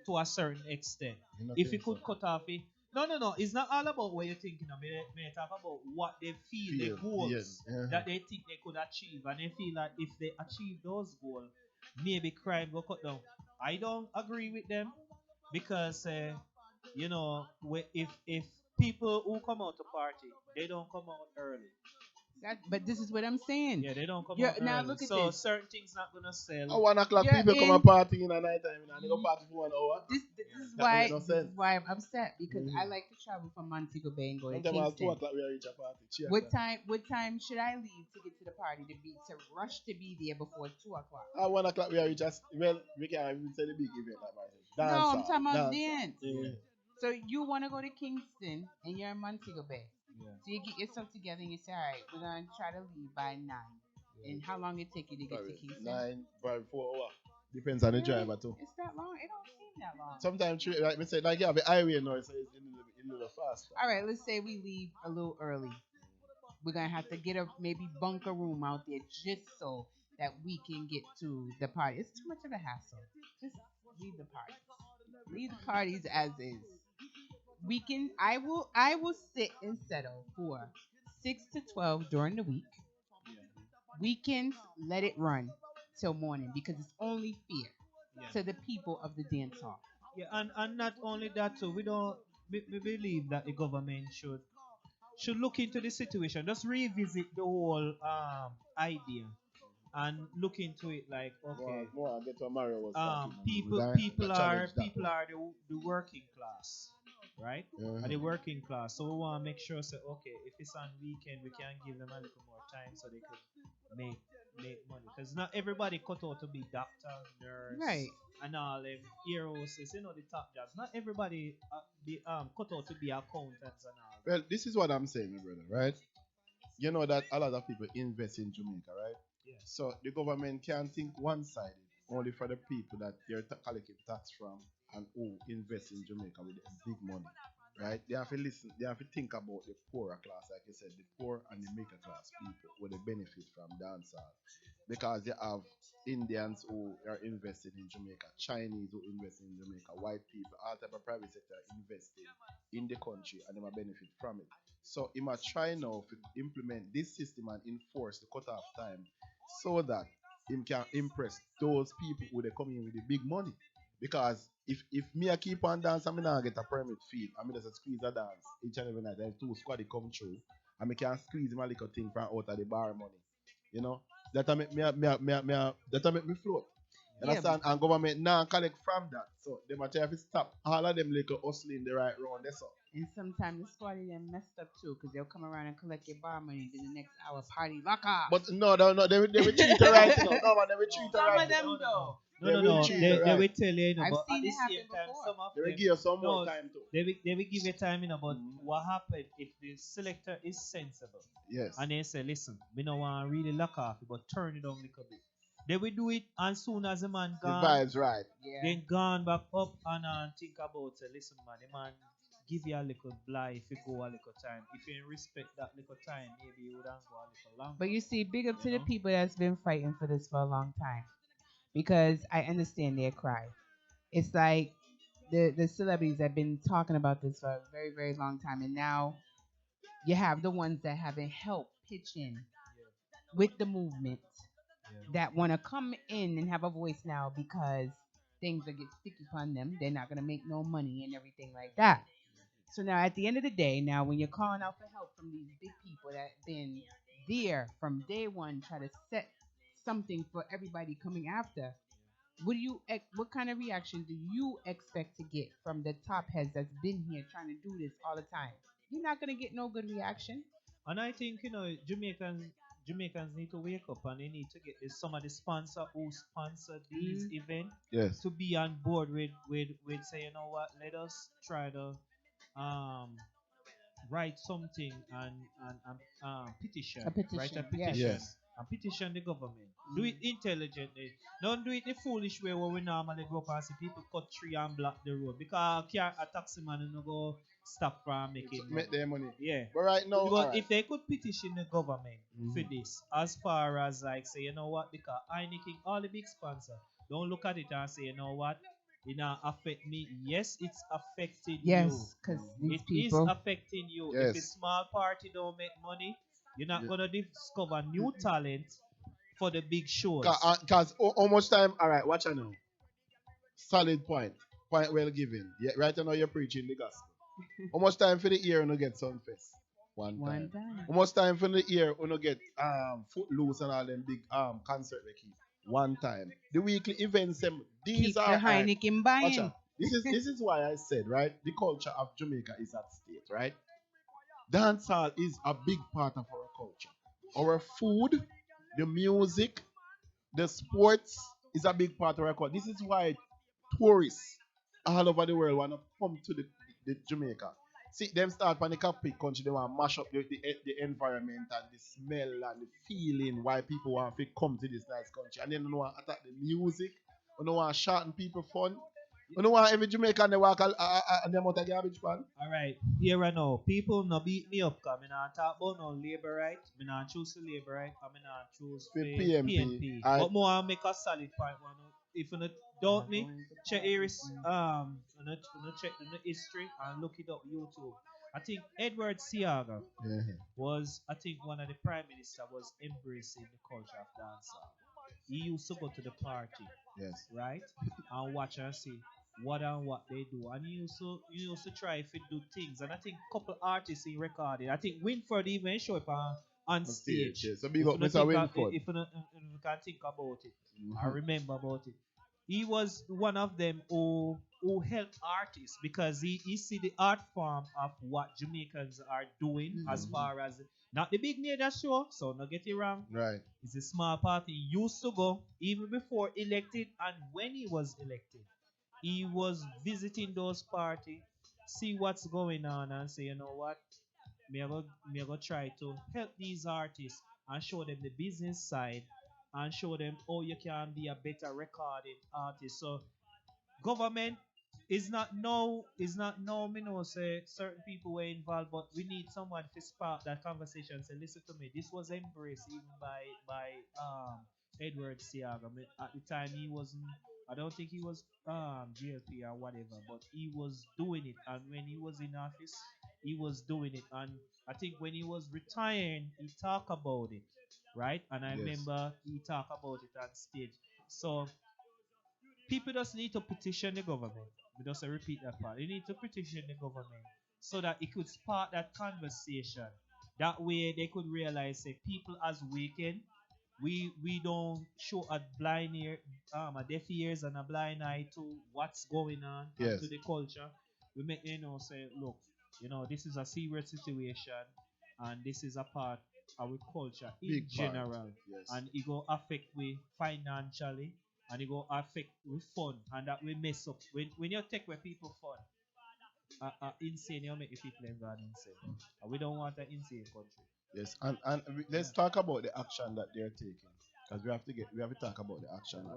to a certain extent. You not If you think so? could cut off it. No. It's not all about what you're thinking of. May talk about what they feel, the Feel. goals Yes. Uh-huh. that they think they could achieve, and they feel like if they achieve those goals, maybe crime will cut down. I don't agree with them because if people who come out to party, they don't come out early. but this is what I'm saying. Yeah, they don't come You're out now early. look at So this. certain things not gonna At sell. 1 o'clock, You're people come in and party in the night time and they go party for 1 hour. this is That don't why make no this is sense. why I'm upset because I Mhm. like to travel from Montego Bay and go to Sometimes at Kingston. 2 o'clock we reach a party. 3 What o'clock. time should I leave to get to the party to rush to be there before 2 o'clock? At 1 o'clock we reach us. Well, we can't even say the big event like that. No, Dance I'm talking about dance. dance. Yeah. So you want to go to Kingston and you're in Montego Bay. Yeah. So you get yourself together and you say, all right, we're gonna try to leave by 9. And how long it take you to get to Probably Kingston? 9, probably 4 hours. Depends on the Really? driver too. It's that long? It don't seem that long. Sometimes like me say, like you have the highway now, so it's a little faster. All right, let's say we leave a little early. We're gonna have to get a maybe bunker room out there just so that we can get to the party. It's too much of a hassle. Just leave the parties. Leave the parties as is. We can. I will sit and settle for 6 to 12 during the week. Weekends, let it run till morning because it's only fair Yeah. to the people of the dance hall. Yeah, and not only that too, we believe that the government should look into the situation, just revisit the whole idea and look into it like okay, More I get what Mario was talking about. people That challenge that people one. are the working class, right? Are the working class, so we want to make sure say okay, if it's on weekend, we can give them a little more time so they could make money because not everybody cut out to be doctor, nurse, Right. and all them heroes. The top jobs. Not everybody be cut out to be accountants and all. Well, this is what I'm saying, my brother, right? You know that a lot of people invest in Jamaica, right? Yeah. So the government can't think one-sided, only for the people that they're collecting tax from and who invest in Jamaica with their big money, right? They have to listen, they have to think about the poorer class, like I said, the poor and the middle class people where they benefit from dancehall. Because you have Indians who are invested in Jamaica, Chinese who invest in Jamaica, white people, all type of private sector invested in the country and they might benefit from it. So he might try now to implement this system and enforce the cutoff time so that him can impress those people who they come in with the big money. Because if me I keep on dancing, I now get a permit fee. I mean just a squeeze a dance each and every night. Then two squad they come through. And me can squeeze my little thing from out of the bar money. You know? That I make that I make me float. You Yeah, understand? And government now collect from that. So they might have to stop all of them little hustling the right round. That's all. and sometimes the squad them messed up too, because they'll come around and collect your bar money. Then the next hour, party lock off. But no, no, no, they will treat her right, you know. No man, they will treat her Some right, of you them know. though. No, no, They will no. treat They her will right. tell you, I've but at seen the it same happen time, before. some of They will them give you some more no, time too. they will give you time, but Mhm. what happened if the selector is sensible Yes. and they say, listen, we don't want to really lock off, but turn it on a little bit. They will do it, and soon as the man The gone, vibes right. Yeah. then gone back up and think about say, listen, man, the man give you a little blight if you go a little time. If you respect that little time, maybe you would have go a little longer. But you see, big up to You the know? people that's been fighting for this for a long time, because I understand their cry. It's like the celebrities have been talking about this for a very, very long time, and now you have the ones that haven't helped pitch in with the movement that want to come in and have a voice now because things will get sticky upon them. They're not gonna make no money and everything like that. So now at the end of the day, now when you're calling out for help from these big people that been there from day one, try to set something for everybody coming after, what kind of reaction do you expect to get from the top heads that's been here trying to do this all the time? You're not gonna get no good reaction. And I think Jamaicans need to wake up and they need to get some of the sponsor who sponsor these Mm. events Yes. to be on board with say, you know what, let us try to um write something and A petition, write a petition, yes. petition Yes. and petition the government. Do Mm. it intelligently. Don't do it the foolish way where we normally go up and see people cut tree and block the road because a taxi man no go stop from making Make money. their money. Yeah. But right now, But alright. if they could petition the government for Mhm. this, as far as like say, you know what, because I making all the big sponsor, don't look at it and say, you know what, it not affect me. Yes, it's affecting you. Yes, because these It is people. affecting you. If a Yes. small party don't make money, you're not Yeah. gonna discover new talent for the big shows. Cause how much time? All right, watch I know. Solid point. Point well given. Yeah, right now you're preaching the gospel. How much time for the year when you get Sunfest? One One time. time. How much time for the year when you get Footloose and all them big concert they keep? One time. The weekly events them these Keep the are alright. Heineken Watch buying. out. This is why I said, right? The culture of Jamaica is at stake, right? Dancehall is a big part of our culture. Our food, the music, the sports is a big part of our culture. This is why tourists all over the world want to come to the Jamaica. See, them start from the Catholic country, they want to mash up the environment and the smell and the feeling why people want to come to this nice country. And then they want to attack the music, they don't want to shorten people fun. You know what every Jamaican they walk and them out of garbage pan? Alright, here I know. People no beat me up because I not talk about no labor right. I not choose the labor right. I not choose For the PMP. PNP. I But more I make a solid point. One. If you not doubt me, check Iris check the history and look it up YouTube. I think Edward Siaga yeah. was I think one of the prime minister was embracing the culture of dancehall. He used to go to the party, Yes. right? And watch and see what and what they do. And he used to try if he do things. And I think couple artists he recorded. I think Winford even show up on On stage, stage. yeah. So big If up you not Mr. think Winford. if you can think about it, I Mhm. remember about it. He was one of them who helped artists because he see the art form of what Jamaicans are doing as Mhm. far as not the big major show, so not get it wrong. Right. It's a small party. He used to go even before elected and when he was elected. He was visiting those parties, see what's going on and say, you know what, me I go try to help these artists and show them the business side and show them how you can be a better recording artist. So government is not no me know say certain people were involved, but we need someone to spark that conversation and say, listen to me, this was embraced even by Edward Siaga. At the time he wasn't, I don't think he was GLP or whatever, but he was doing it, and when he was in office he was doing it. And I think when he was retiring, he talked about it, right? And I Yes. remember he talked about it on stage. So people just need to petition the government. We just repeat that part. They need to petition the government so that it could spark that conversation. That way they could realize that people as weekend, we don't show a blind ear, a deaf ears and a blind eye to what's going on and Yes. to the culture. We make say, look, this is a serious situation and this is a part of our culture in Big part. general. Yes. And it go affect we financially and it go affect with fun and that we mess up. When you take where people fun, insane, you make the people them gone insane. And we don't want an insane country. Yes. And let's talk about the action that they're taking. Because we have to talk about the action.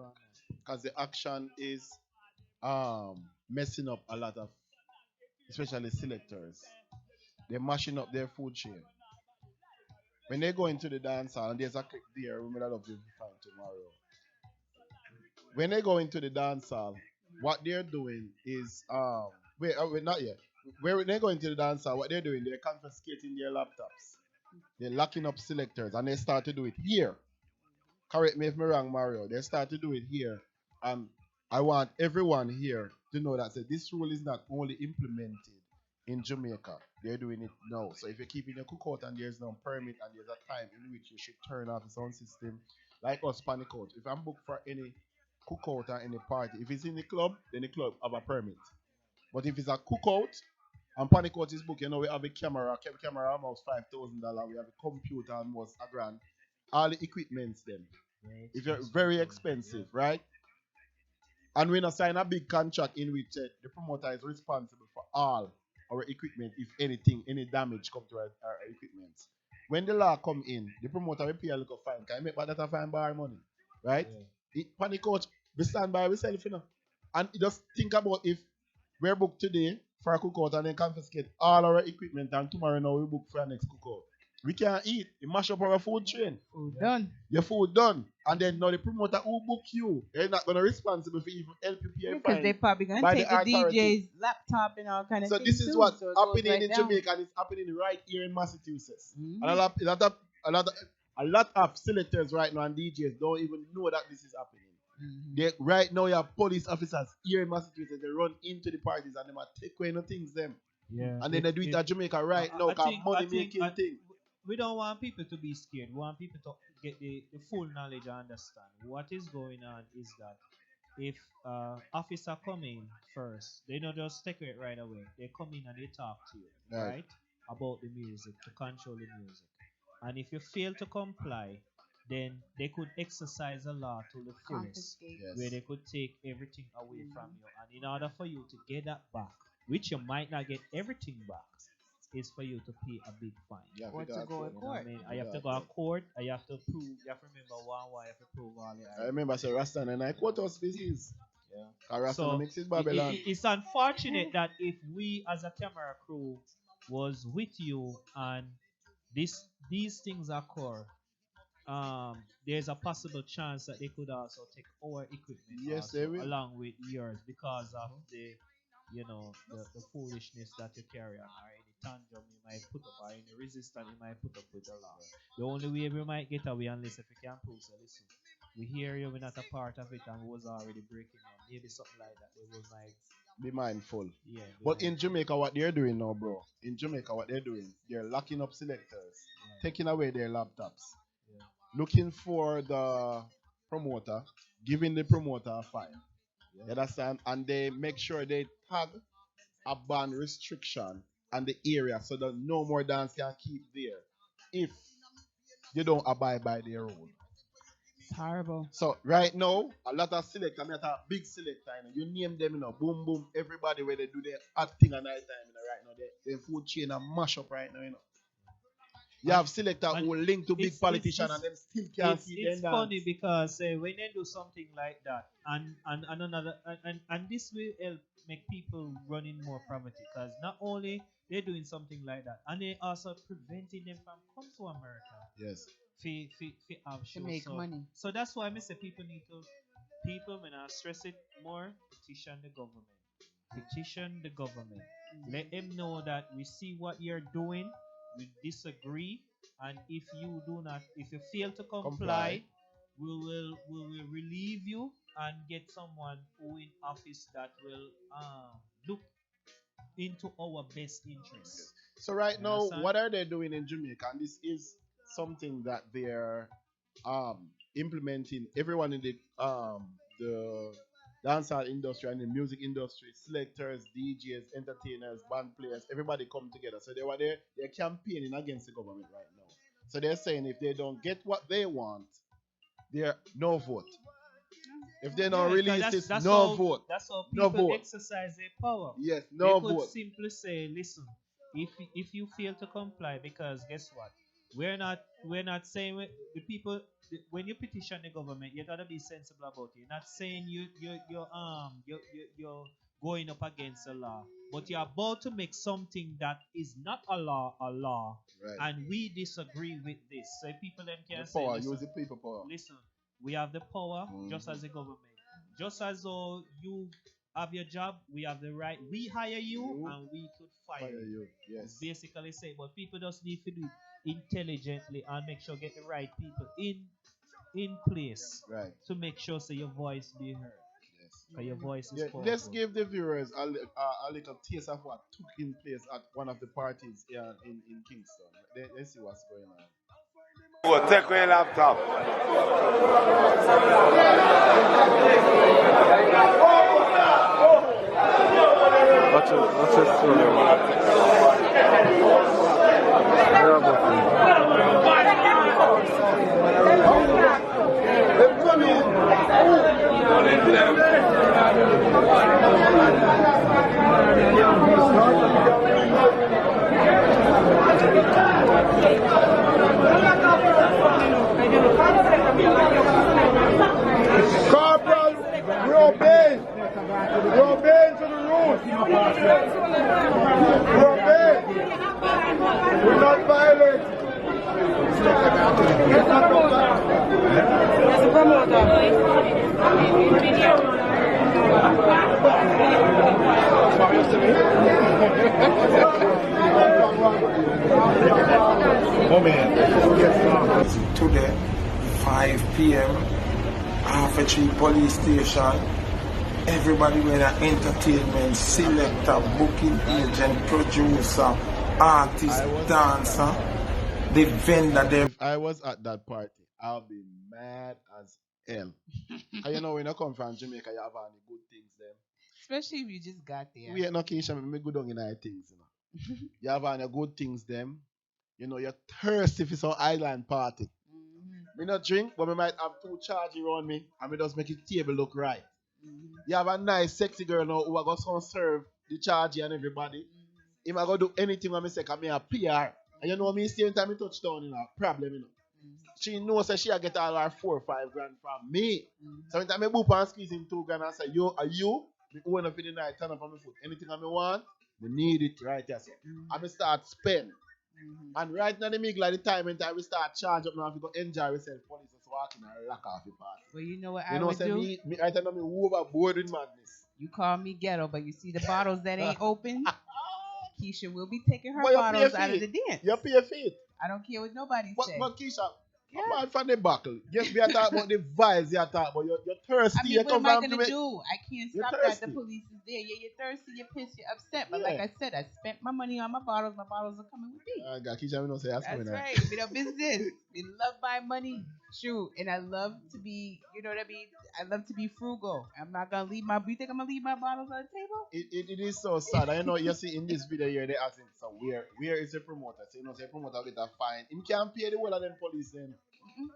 Because the action is messing up a lot of, especially selectors. They're mashing up their food chain. When they go into the dance hall, and there's a clip there, we may not love to find tomorrow. When they go into the dance hall, what they're doing is wait, not yet. Where they go into the dance hall, what they're doing, they're confiscating their laptops. They're locking up selectors, and they start to do it here. Correct me if I'm wrong, Mario. They start to do it here, and I want everyone here to know that this rule is not only implemented in Jamaica. They're doing it now. So if you're keeping your cookout and there's no permit and there's a time in which you should turn off the sound system, like us Pondicouchent. If I'm booked for any cookout or any party, if it's in the club, then the club have a permit. But if it's a cookout and Pondicouchent is booked, we have a camera. Camera almost $5,000. We have a computer almost a grand. All the equipments them. It's very expensive, right? And we not sign a big contract in which the promoter is responsible for all our equipment if anything, any damage come to our equipment. When the law come in, the promoter will pay a little fine. Can you make that a fine bar money? Right? Panic coach, we stand by ourselves, And just think about if we're booked today for a cookout and then confiscate all our equipment and tomorrow now we book for our next cookout. We can't eat. You mash up our food chain. Food done. Your food done. And then now the promoter who book you, they're not gonna responsible for even help you pay a Because fine they probably gonna by take the DJ's laptop and all kind of So things this is too. what's So it goes happening right in down. Jamaica and it's happening right here in Massachusetts. Mhm. And a lot of selectors right now and DJs don't even know that this is happening. They right now you have police officers here in Massachusetts. They run into the parties and they might take away no things them. Yeah. And then they do it at Jamaica right now because money making thing. We don't want people to be scared. We want people to get the full knowledge and understand. What is going on is that if officer come in first, they don't just take it right away. They come in and they talk to you, right? About the music, to control the music. And if you fail to comply, then they could exercise the law to the fullest, where they could take everything away from you. And in order for you to get that back, which you might not get everything back, is for you to pay a big fine. Or to go in court. I have to go to court. I have to prove. You have to remember why. I have to prove all the. I remember say Rasta and I quote us business. Yeah. Rasta So mix is Babylon. it's unfortunate that if we as a camera crew was with you and these things occur, there's a possible chance that they could also take our equipment Yes, they will. along with yours because of the foolishness that you carry on or any tantrum you might put up or any resistance you might put up with the law. The only way we might get away unless if we can prove so listen, we hear you, we're not a part of it and we was already breaking down. Maybe something like that. They will might Be mindful. yeah. But in Jamaica, what they're doing now, bro, in Jamaica, what they're doing, they're locking up selectors, taking away their laptops, looking for the promoter, giving the promoter a fine. You understand? And they make sure they tag a ban restriction and the area so that no more dance can keep there if you don't abide by their rule. It's horrible. So right now, a lot of selectors, I mean, a big selector, you name them, boom, boom, everybody where they do their acting at night time, right now, they food chain and mash up right now, You have selectors who link to big politicians and them still can't see them. It's funny because when they do something like that, and another, and this will help make people run in more poverty because not only they're doing something like that, and they also preventing them from come to America. Yes. To make money. So that's why I say people need to, when I stress it more, petition the government. Petition the government. Let them know that we see what you're doing, we disagree, and if you fail to Comply. comply, we will relieve you and get someone who in office that will look into our best interests. So right You now, understand? what are they doing in Jamaica? And this is something that they're implementing. Everyone in the dancehall industry and the music industry, selectors, DJs, entertainers, band players, everybody come together. So they're campaigning against the government right now. So they're saying if they don't get what they want, they're no vote. If they don't Yeah, because release that's this, that's no how vote. that's how No people vote. exercise their power. Yes, They no could vote. simply say, "Listen, if you fail to comply, because guess what? We're not saying the people when you petition the government, you gotta be sensible about it. You're not saying you're going up against a law, but you're about to make something that is not a law, Right. and we disagree with this. So people then The can say, power, listen, use the people power. listen, we have the power just Mhm. as a government. Just as though you have your job, we have the right. We hire you You and we could fire fire you. you. Yes. Basically say, but people just need to do it intelligently and make sure get the right people in place Right. to make sure so your voice be heard. Yes. Because your voice is Yeah, let's powerful. give the viewers a little taste of what took in place at one of the parties here in Kingston. Let's see what's going on. Well, take away laptop. What's it Corporal, we obey. We obey to the rules. We obey. We're not violent. Today, 5 p.m., Half Tree Police Station. Everybody with an entertainment, selector, booking agent, producer, artist, dancer, the vendor, they If I was at that party, I'll be mad as hell. And you know, when you come from Jamaica, you have any good things there. Especially if you just got there. We ain't no occasion, me go down in our things, you know. You have any good things them. You know, you're thirsty for some island party. Me not drink, but me might have two charges around me, and me just make the table look right. You have a nice, sexy girl now who are going to serve the charge and everybody. If I go do anything when I say, come here, PR. And you know me, same time I touch down, you know, problem, you know. She knows that she'll get all her 4 or 5 grand from me. So anytime I boop and squeeze him 2 grand and say, yo, are you? Me own up in the night, turn up on my foot. Anything I want, me need it right here. So. And me start spend. And right now, the middle of the time, when we start charge up now, if we go enjoy ourselves, police just walking and lock off the party. Well, you know what You I know, would say do? me right now, me overboard with madness. You call me ghetto, but you see the bottles that ain't open? Keisha will be taking her But you pay bottles for out of it. the dance. You pay for it. I don't care what nobody But, says. but Keisha, Yeah. apart from the buckle, yes, we are talking about the vibes, you are talking about. You're thirsty. I mean, you what come am I from gonna Jamaica. do? I can't You're stop that. thirsty. The police is there. Yeah, you're thirsty, you're pissed, you're upset. But like Yeah. I said, I spent my money on my bottles. My bottles are coming with me. God, Keisha, we don't say that's That's coming right. We don't business. We love my money. Shoot. And I love to be, you know what I mean? I love to be frugal. I'm not gonna leave you think I'm gonna leave my bottles on the table? It is so sad. I know you see in this video here, they asking, so where is the promoter? So, you know, say promoter get a fine. He can't pay the whole of them police then.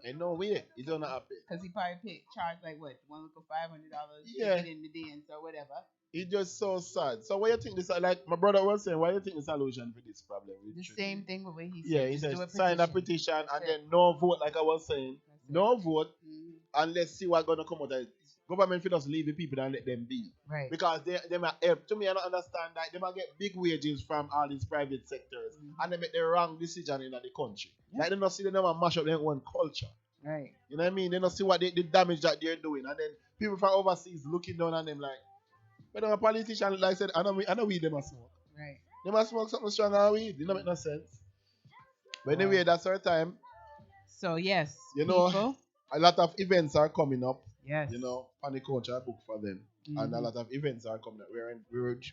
Ain't no way. He don't happen. Because he probably charged like what, one look $500 Yeah. to get in the dance or whatever. It's just so sad. So what you think this, like my brother was saying, what you think the solution for this problem? The same thing with what he said. Yeah, he Just said do a sign a petition. petition and That's then it. no vote, like I was saying. That's it. No vote, Mhm. and let's see what's gonna come out of it. Government should just leave the people and let them be. Right. Because they might help. To me, I don't understand that they might get big wages from all these private sectors and they make the wrong decision in the country. Yeah. Like they don't see they never mash up their own culture. Right. You know what I mean? They don't see what the damage that they're doing. And then people from overseas looking down on them like, but I'm a politician, like I said, I know we them a smoke. Right. They must smoke something strong and weed. It don't make no sense. But anyway, Well, that's our time. so yes, You know, people. a lot of events are coming up. Yes. You know, Pondicouchent I booked for them. And a Mhm. lot of events are coming up.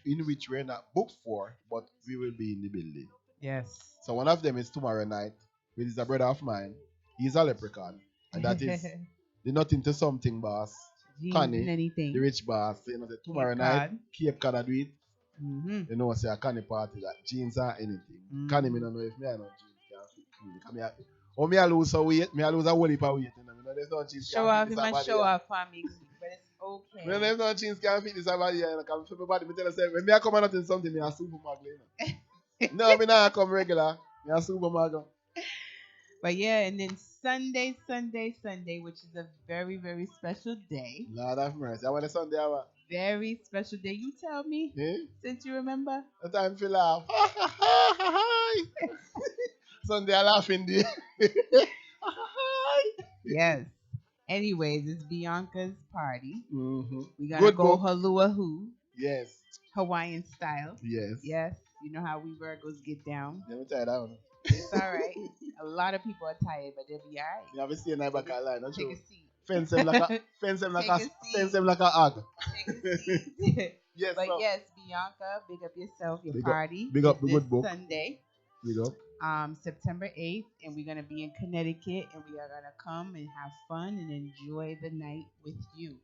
In which we're not booked for, but we will be in the building. Yes. So one of them is tomorrow night, which is a brother of mine. He's a leprechaun. And that is the nothing to something boss. Jeans and Connie, anything. the rich boss. You know, say tomorrow Cape night, Cod. Cape Cod I do it. Mhm. You know, say a Connie party that jeans or anything. Connie, me don't know if me I know jeans can fit clean. Oh, me I lose some weight. Me I lose a whole heap of weight. You know, there's no jeans Show can off, fit you this must body. show off for me, but it's okay. Me don't know if no jeans can fit this body. You know, come for my body. Me tell you, say, when me I come out in something, me a super muggle. You know. No, me not come regular. Me a super muggle. But yeah, and then Sunday, which is a very, very special day. Lord have mercy. I want a Sunday hour. Very special day. You tell me, since you remember. The time for laugh. Sunday I laughing day. Yes. Anyways, it's Bianca's party. Mm-hmm. We gotta Good go book. Haluahu, Yes. Hawaiian style. Yes. Yes. You know how we Virgos get down. Let me tell you that one. It's all right. A lot of people are tired, but they'll be all right. You have to stay in the back of line. Not Take true. a seat. Fence them like a fence them like Take a a seat. fence them like a hog. Take a seat. Yes, But so. yes, Bianca, big up yourself. Your Big up- party. big up is the this good book. Sunday, Big up. September 8th, and we're gonna be in Connecticut, and we are gonna come and have fun and enjoy the night with you.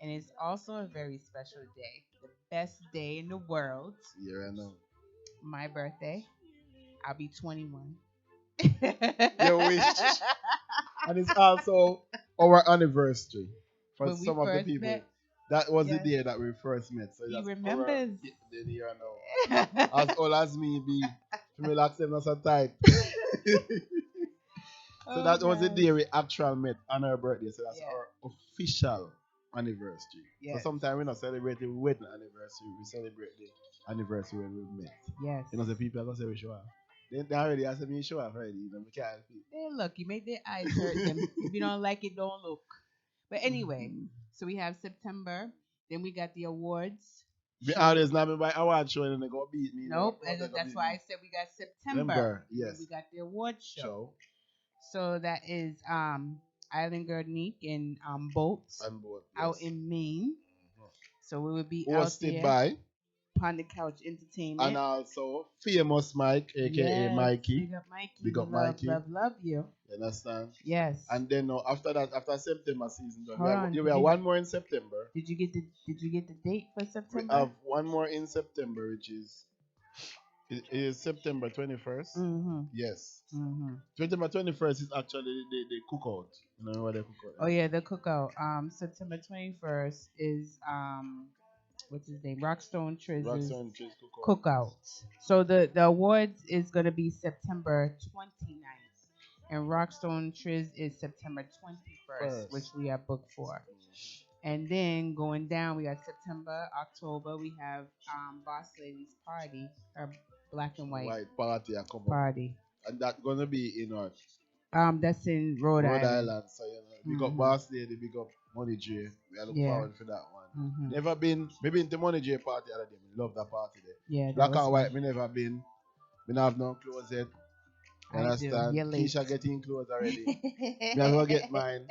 And it's also a very special day, the best day in the world. Yeah, I know. My birthday. I'll be 21. You wish. And it's also our anniversary for When we some of the first people. met. That was Yes. the day that we first met. So He that's remembers. The year now. As old as me be, to relax them as a type. So that was the day we actually met on her birthday. So that's our official anniversary. Yes. So sometimes we not celebrate the wedding anniversary, we celebrate the anniversary when we met. Yes. You know, the people are going to say we show off. They already asked me to show off already. You know, we can't feel. Hey, look, you make their eyes hurt them. If you don't like it, don't look. But anyway, so we have September. Then we got the awards. Be show. always not me by award show and they go beat me. Nope, They and go that's beat why me. I said we got September. September, And then yes. we got the award show. Show. So that is Island Gardenique and Boats And both, out yes. in Maine. So we will be out Hosted there. by Pondicouchent Entertainment. and also famous Mike, aka Yes, Mikey. Big up Mikey. Big up We love, Mikey. love you. You understand? Yes. And then after that, after September season done, Hold on, we have one more in September. Did you get the date for We September? have one more in September, which is it is September 21st. Mm-hmm. Yes. Mm-hmm. September 21st is actually the cookout. You know what they cookout? Oh yeah, the cookout. September 21st is what's his name? Rockstone Triz's Roxanne Chase cookout. cookout. So the awards is gonna be September 29th, and Rockstone Triz is September 21st, which we are booked for. And then going down, we got September, October. We have Boss Lady's party, her black and white party a come up. party. And that's gonna be in our That's in Rhode Island. So you know, big up Boss Lady, big up Money J. We are looking Yeah. forward for that one. Mhm. Never been, maybe in the Money J party the other day. We love that party there. Yeah, that Black was and white, fun. me never been. Me not have no clothes yet. You I do. understand? You're late. Keisha getting clothes already. Me have to get mine,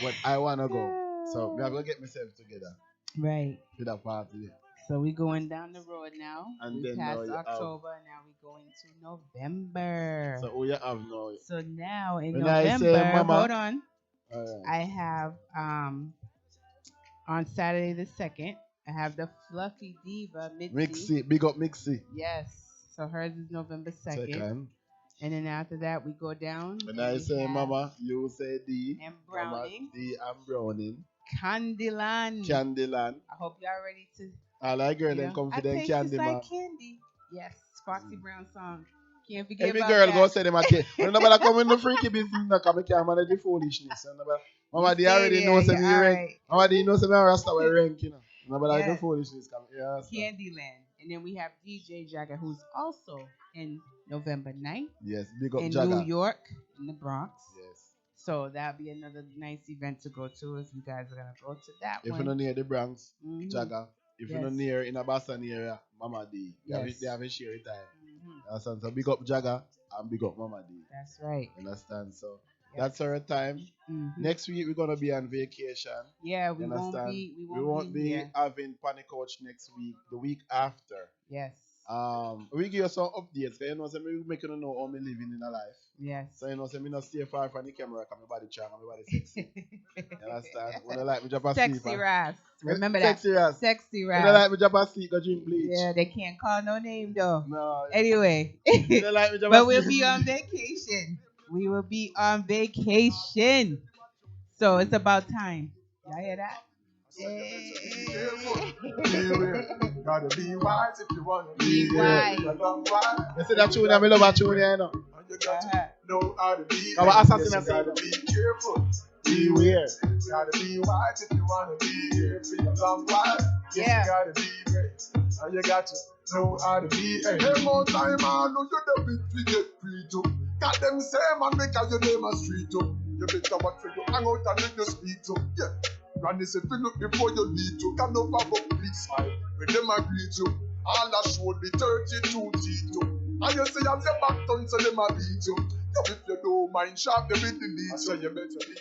but I wanna go. So me have to get myself together Right. to that party. So we going down the road now. And we then passed now you have- October, now we going to November. So who you have now? So now in When I say November, mama- hold on. Alright. I have on Saturday the 2nd, I have the Fluffy Diva Mitzi. Mixie, big up Mixie. Yes. So hers is November 2nd. Second. And then after that we go down. When and I we say have mama, you say D. And Mama, Browning. D and Browning. Candyland. Candyland. I hope y'all ready to. All I girl you them know, come for I them taste candy just man. like candy. Yes, Foxy Brown song. Can't forget Every about girl that. go say them a kid. When nobody come in the freaky business, no come and can't manage the foolishness. And nobody- Mama, You they stay already there, know some you're you rank. alright. Mama, they know some rasta we rank, you know. Nobody like the Yes. foolishness come. Yeah, so. Candyland. And then we have DJ Jagger, who's also in November 9th Yes, big up in Jagger. New York, in the Bronx. Yes. So that'll be another nice event to go to if you guys are gonna go to that If one. you're not near the Bronx, Mhm. Jagger, If you're not near in a Boston area, Mama D. They have a share time. Understand? So big up Jagger and big up Mama D. That's right. Understand? So that's our time. Next week we're gonna be on vacation. Yeah, we won't be having Pondicouchent next week. The week after. Yes. We give you some updates. You know, so we making you know how me living in a life. Yes. So you know, so me not stay far from the camera. Cause my body charm, my body sexy. You understand? When I like me drop asleep. Sexy Ras. Remember Sexy that. Ras. Sexy Ras. When I like me drop asleep, go drink bleach. Yeah, they can't call no name though. No. Anyway. Like but we'll be on vacation. We will be on vacation. So it's about time. Y'all hear that? Gotta be wise if you wanna be wise. You see that tune? I love that tune, you know. You got to know how to be. Our assassin has gotta be careful. Beware. Gotta be wise if you wanna be here for a long while. Yes, you gotta be great. And you got to know how to be. Hey, more time, I know you're the bit to get free to. Got them say, man, make your name a street to. You better watch for you hang out and let you speak to. Yeah. Granny say, fill up before you lead to. Can no pop up, please smile. When them agree to. All that should be 32 G2. And you say, I'm your back turn, so them a beat you. If you don't mind sharp, you be delete. So you better be.